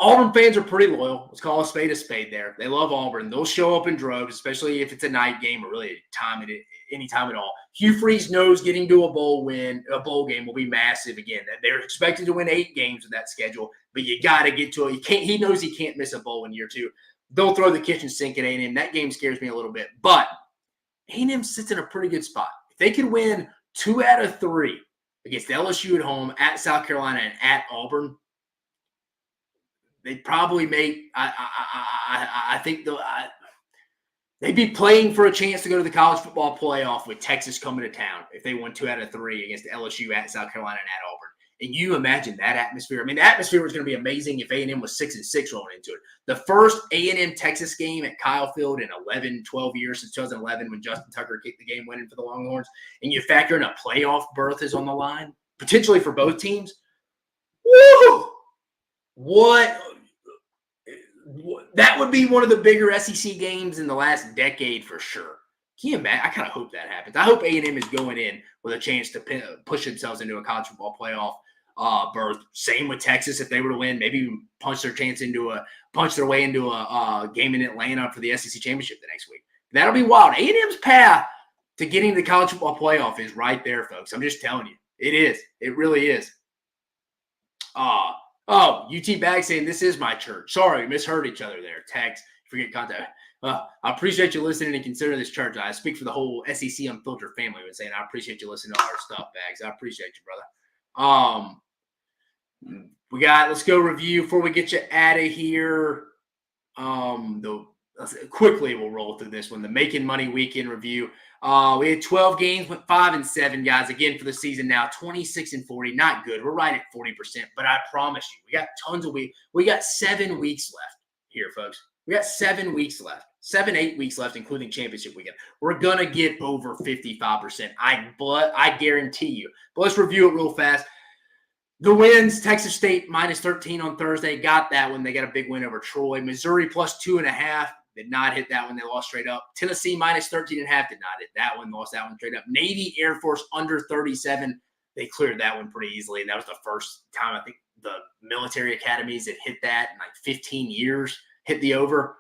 Auburn fans are pretty loyal. Let's call a spade there. They love Auburn. They'll show up in droves, especially if it's a night game or really any time at all. Hugh Freeze knows getting to a bowl game will be massive. Again, they're expected to win 8 games with that schedule, but you got to get to it. He knows he can't miss a bowl in year 2. They'll throw the kitchen sink at A&M. That game scares me a little bit, but A&M sits in a pretty good spot. If they can win 2 out of 3 against LSU at home, at South Carolina, and at Auburn, they'd probably make. I think they'd be playing for a chance to go to the college football playoff with Texas coming to town if they won 2 out of 3 against LSU at South Carolina and at Auburn. And you imagine that atmosphere. I mean, the atmosphere was going to be amazing if A&M was 6-6 rolling into it. The first A&M Texas game at Kyle Field in 12 years since 2011 when Justin Tucker kicked the game winning for the Longhorns, and you factor in a playoff berth is on the line, potentially for both teams. Woo! What? That would be one of the bigger SEC games in the last decade for sure. Can you imagine? I kind of hope that happens. I hope A&M is going in with a chance to push themselves into a college football playoff berth. Same with Texas. If they were to win, maybe punch their way into a game in Atlanta for the SEC championship the next week. That'll be wild. A&M's path to getting the college football playoff is right there, folks. I'm just telling you. It is. It really is. UT Bag saying this is my church. Sorry, we misheard each other there. Text, forget contact. I appreciate you listening and considering this church. I speak for the whole SEC Unfiltered family when saying I appreciate you listening to all our stuff, Bags. I appreciate you, brother. Let's go review before we get you out of here. quickly we'll roll through this one. The Making Money Weekend Review. We had 12 games, went 5-7, guys. Again, for the season now, 26-40. Not good. We're right at 40%. But I promise you, we got tons of weeks. We got 7 weeks left here, folks. We got 7 weeks left. 8 weeks left, including championship weekend. We're gonna get over 55%. I guarantee you. But let's review it real fast. The wins: Texas State -13 on Thursday. Got that one. They got a big win over Troy. Missouri +2.5. Did not hit that one. They lost straight up. Tennessee -13.5. Did not hit that one. Lost that one straight up. Navy Air Force under 37. They cleared that one pretty easily. And that was the first time I think the military academies that hit that in like 15 years hit the over.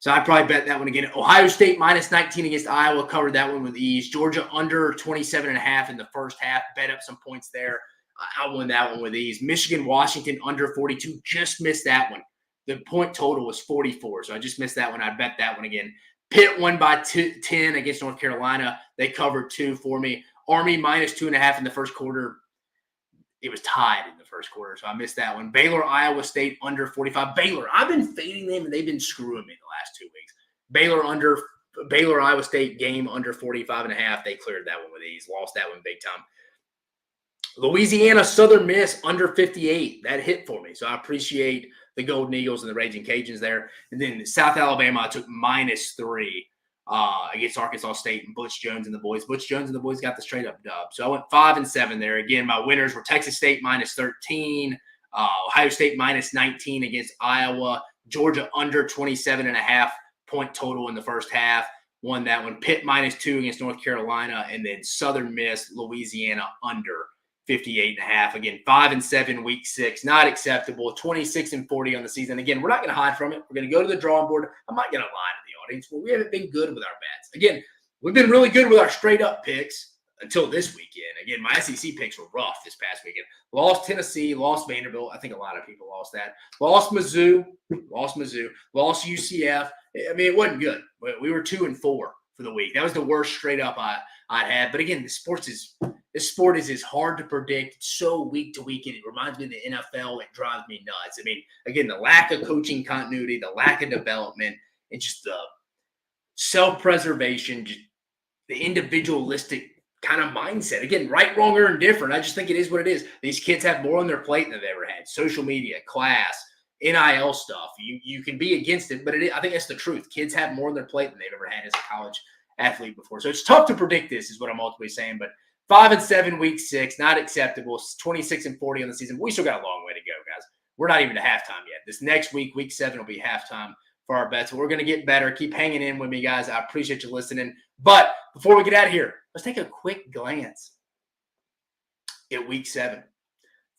So I'd probably bet that one again. Ohio State -19 against Iowa. Covered that one with ease. Georgia under 27.5 in the first half. Bet up some points there. I won that one with ease. Michigan, Washington under 42. Just missed that one. The point total was 44, so I just missed that one. I bet that one again. Pitt won by 10 against North Carolina. They covered 2 for me. Army -2.5 in the first quarter. It was tied in the first quarter, so I missed that one. Baylor, Iowa State under 45. Baylor, I've been fading them, and they've been screwing me the last 2 weeks. Baylor, Iowa State game under 45.5. They cleared that one with ease. Lost that one big time. Louisiana, Southern Miss under 58. That hit for me, so I appreciate the Golden Eagles and the Raging Cajuns there. And then South Alabama, I took -3 against Arkansas State and Butch Jones and the boys. Butch Jones and the boys got the straight-up dub. So I went 5-7 there. Again, my winners were Texas State -13, Ohio State -19 against Iowa, Georgia under 27.5 point total in the first half. Won that one. Pitt -2 against North Carolina, and then Southern Miss, Louisiana under 58.5. Again, 5-7 week 6. Not acceptable. 26-40 on the season. Again, we're not going to hide from it. We're going to go to the drawing board. I'm not going to lie to the audience. Well, we haven't been good with our bets. Again, we've been really good with our straight up picks until this weekend. Again, my SEC picks were rough this past weekend. Lost Tennessee, lost Vanderbilt. I think a lot of people lost that. Lost Mizzou, lost UCF. I mean, it wasn't good. We were 2-4 for the week. That was the worst straight up I'd had. But again, this sport is as hard to predict. It's so week to week, and it reminds me of the NFL. It drives me nuts. I mean, again, the lack of coaching continuity, the lack of development, and just the self-preservation, just the individualistic kind of mindset. Again, right, wrong, or indifferent. I just think it is what it is. These kids have more on their plate than they've ever had. Social media, class, NIL stuff. You can be against it, but I think that's the truth. Kids have more on their plate than they've ever had as a college athlete before. So it's tough to predict this, is what I'm ultimately saying. But 5-7 week 6, not acceptable. 26-40 on the season. We still got a long way to go, guys. We're not even to halftime yet. This next week, week 7, will be halftime for our bets. We're going to get better. Keep hanging in with me, guys. I appreciate you listening. But before we get out of here, let's take a quick glance at week 7.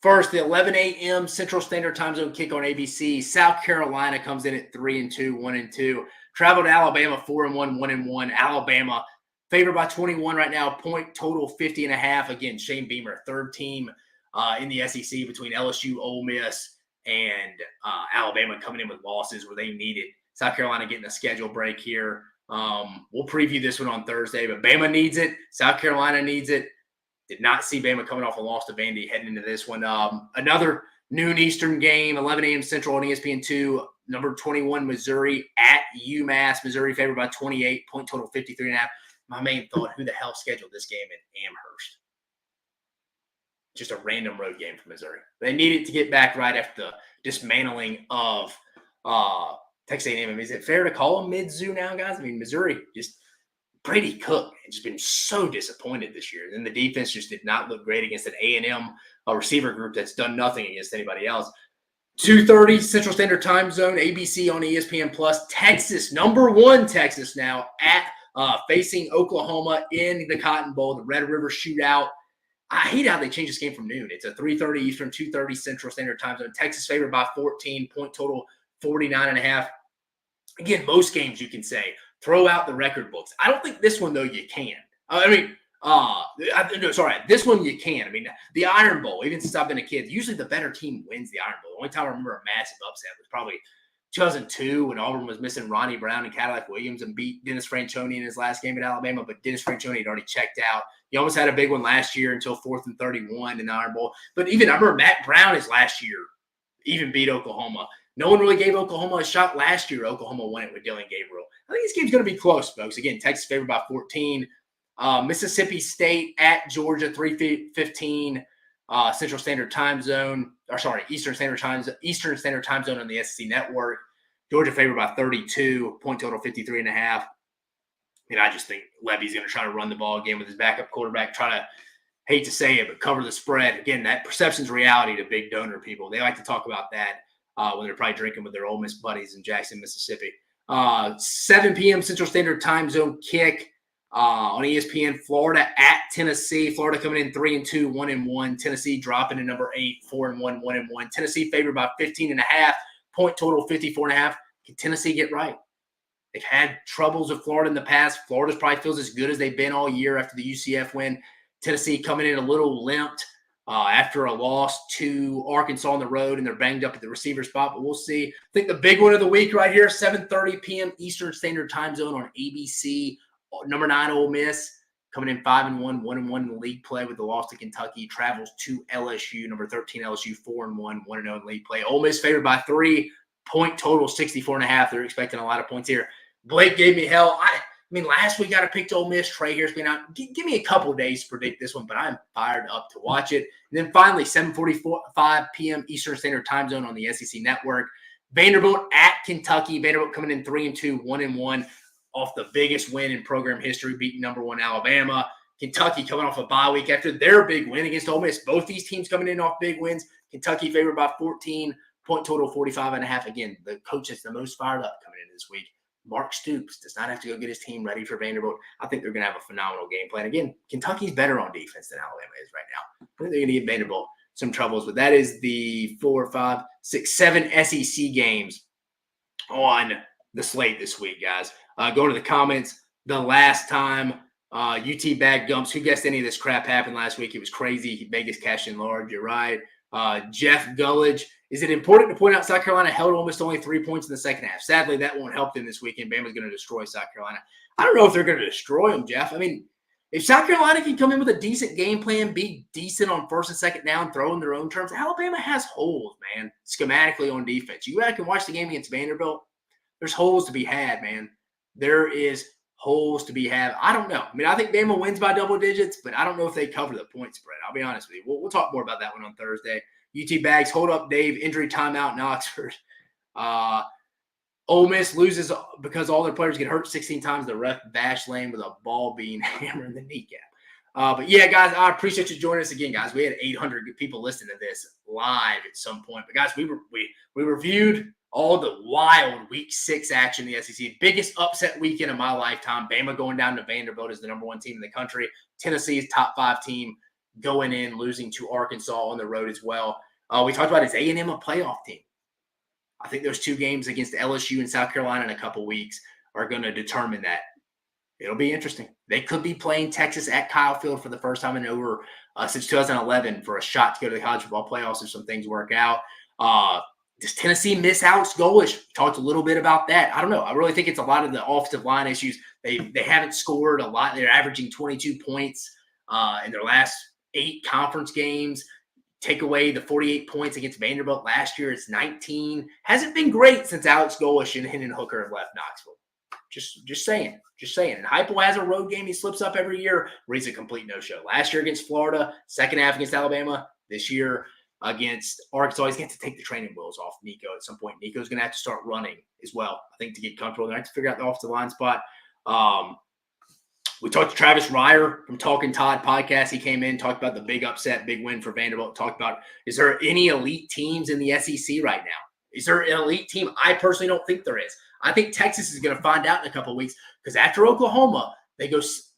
First, the 11 a.m. Central Standard Time Zone kick on ABC. South Carolina comes in at 3-2, 1-2. Travel to Alabama, 4-1, 1-1. Alabama favored by 21 right now. Point total 50.5. Again, Shane Beamer, third team in the SEC between LSU, Ole Miss, and Alabama coming in with losses where they needed. South Carolina getting a schedule break here. We'll preview this one on Thursday, but Bama needs it. South Carolina needs it. Did not see Bama coming off a loss to Vandy heading into this one. Another noon Eastern game, 11 a.m. Central on ESPN2. Number 21, Missouri at UMass. Missouri favored by 28. Point total 53.5. My main thought, who the hell scheduled this game in Amherst? Just a random road game for Missouri. They needed to get back right after the dismantling of Texas A&M. Is it fair to call them Mizzou now, guys? I mean, Missouri just Brady Cook has just been so disappointed this year. And the defense just did not look great against an A&M receiver group that's done nothing against anybody else. 2:30 Central Standard Time Zone, ABC on ESPN+. Texas, number 1 Texas now at facing Oklahoma in the Cotton Bowl, the Red River Shootout. I hate how they changed this game from noon. It's a 3:30 Eastern, 2:30 Central Standard Time Zone. Texas favored by 14, point total 49.5. Again, most games you can say, throw out the record books. I don't think this one, though, you can. This one you can. I mean, the Iron Bowl, even since I've been a kid, usually the better team wins the Iron Bowl. The only time I remember a massive upset was probably 2002 when Auburn was missing Ronnie Brown and Cadillac Williams and beat Dennis Franchione in his last game at Alabama, but Dennis Franchione had already checked out. He almost had a big one last year until 4th and 31 in the Iron Bowl. But even I remember Matt Brown his last year even beat Oklahoma. No one really gave Oklahoma a shot last year. Oklahoma won it with Dylan Gabriel. I think this game's going to be close, folks. Again, Texas favored by 14. Mississippi State at Georgia, 3:15 Central Standard Time Zone. Or sorry, Eastern Standard Time Zone on the SEC Network. Georgia favored by 32. Point total 53.5. And I just think Levy's going to try to run the ball again with his backup quarterback. Try to, hate to say it, but cover the spread. Again, that perception's reality to big donor people. They like to talk about that when they're probably drinking with their Ole Miss buddies in Jackson, Mississippi. 7 p.m. Central Standard Time Zone kick on ESPN. Florida at Tennessee. Florida coming in 3-2, 1-1. Tennessee dropping to number 8, 4-1, 1-1. Tennessee favored by 15.5. Point total 54.5. Can Tennessee get right? They've had troubles with Florida in the past. Florida probably feels as good as they've been all year after the UCF win. Tennessee coming in a little limped after a loss to Arkansas on the road, and they're banged up at the receiver spot, but we'll see. I think the big one of the week right here, 7:30 p.m. Eastern Standard Time Zone on ABC. Number 9 Ole Miss coming in 5-1, 1-1 in the league play with the loss to Kentucky. Travels to LSU. Number 13 LSU 4-1, 1-0 in league play. Ole Miss favored by 3. Point total 64.5. They're expecting a lot of points here. Blake gave me hell. I mean, last week I picked Ole Miss. Trey here's been out. Give me a couple of days to predict this one, but I'm fired up to watch it. And then finally, 7:45 p.m. Eastern Standard Time Zone on the SEC Network. Vanderbilt at Kentucky. Vanderbilt coming in 3-2, 1-1 off the biggest win in program history, beating number 1 Alabama. Kentucky coming off a bye week after their big win against Ole Miss. Both these teams coming in off big wins. Kentucky favored by 14. Point total 45.5. Again, the coach that's the most fired up coming in this week, Mark Stoops, does not have to go get his team ready for Vanderbilt. I think they're going to have a phenomenal game plan. Again, Kentucky's better on defense than Alabama is right now. I think they're going to give Vanderbilt some troubles. But that is the 4, 5, 6, 7 SEC games on the slate this week, guys. Go to the comments. The last time UT bagged Gumps, who guessed any of this crap happened last week? It was crazy. Vegas cashed in large. You're right. Jeff Gullidge. Is it important to point out South Carolina held almost only 3 points in the second half? Sadly, that won't help them this weekend. Bama's going to destroy South Carolina. I don't know if they're going to destroy them, Jeff. I mean, if South Carolina can come in with a decent game plan, be decent on first and second down, throw in their own terms, Alabama has holes, man, schematically on defense. You guys can watch the game against Vanderbilt. There's holes to be had, man. There is holes to be had. I don't know. I mean, I think Bama wins by double digits, but I don't know if they cover the point spread. I'll be honest with you. We'll talk more about that one on Thursday. UT Bags, hold up, Dave. Injury timeout in Oxford. Ole Miss loses because all their players get hurt 16 times. The ref bashed Lane with a ball being hammered in the kneecap. But yeah, guys, I appreciate you joining us again, guys. We had 800 people listening to this live at some point. But guys, we reviewed all the wild Week 6 action in the SEC. Biggest upset weekend of my lifetime. Bama going down to Vanderbilt as the number 1 team in the country. Tennessee's top 5 team going in, losing to Arkansas on the road as well. We talked about, is A&M a playoff team? I think those 2 games against LSU and South Carolina in a couple weeks are going to determine that. It'll be interesting. They could be playing Texas at Kyle Field for the first time in over since 2011 for a shot to go to the college football playoffs if some things work out. Does Tennessee miss Alex Golesh? We talked a little bit about that. I don't know. I really think it's a lot of the offensive line issues. They haven't scored a lot. They're averaging 22 points in their last 8 conference games. Take away the 48 points against Vanderbilt last year, it's 19. Hasn't been great since Alex Golesh and Hendon Hooker have left Knoxville. Just saying. And Heupel has a road game he slips up every year where he's a complete no-show. Last year against Florida, second half against Alabama. This year against Arkansas, he's going to take the training wheels off Nico at some point. Nico's going to have to start running as well, I think, to get comfortable. They're going to have to figure out the offensive line spot. We talked to Travis Reier from Talking Todd podcast. He came in, talked about the big upset, big win for Vanderbilt. Talked about, is there any elite teams in the SEC right now? Is there an elite team? I personally don't think there is. I think Texas is going to find out in a couple of weeks because after Oklahoma, they go, 6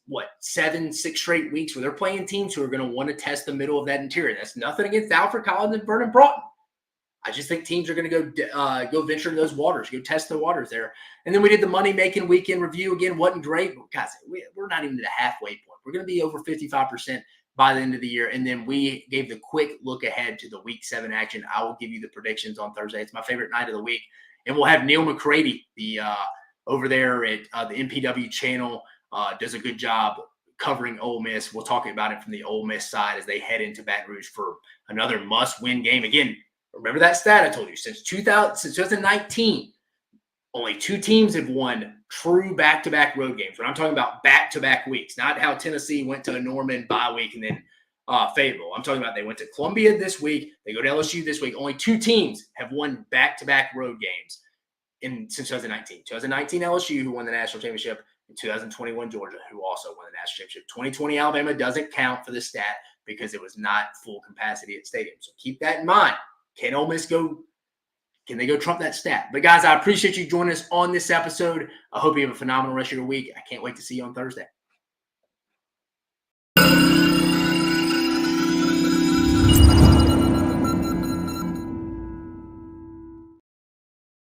straight weeks where they're playing teams who are going to want to test the middle of that interior. That's nothing against Alfred Collins and Vernon Broughton. I just think teams are going to go venture in those waters, go test the waters there. And then we did the money-making weekend review. Again, wasn't great. But guys, we're not even at a halfway point. We're going to be over 55% by the end of the year. And then we gave the quick look ahead to the Week 7 action. I will give you the predictions on Thursday. It's my favorite night of the week. And we'll have Neil McCready, over there at the MPW channel, does a good job covering Ole Miss. We'll talk about it from the Ole Miss side as they head into Baton Rouge for another must-win game. Again, Remember that stat I told you? Since 2019, only 2 teams have won true back-to-back road games. When I'm talking about back-to-back weeks, not how Tennessee went to a Norman bye week and then Fayetteville. I'm talking about they went to Columbia this week. They go to LSU this week. Only 2 teams have won back-to-back road games since 2019. 2019 LSU, who won the national championship, and 2021 Georgia, who also won the national championship. 2020 Alabama doesn't count for the stat because it was not full capacity at stadium. So keep that in mind. Can Ole Miss go? Can they go trump that stat? But guys, I appreciate you joining us on this episode. I hope you have a phenomenal rest of your week. I can't wait to see you on Thursday.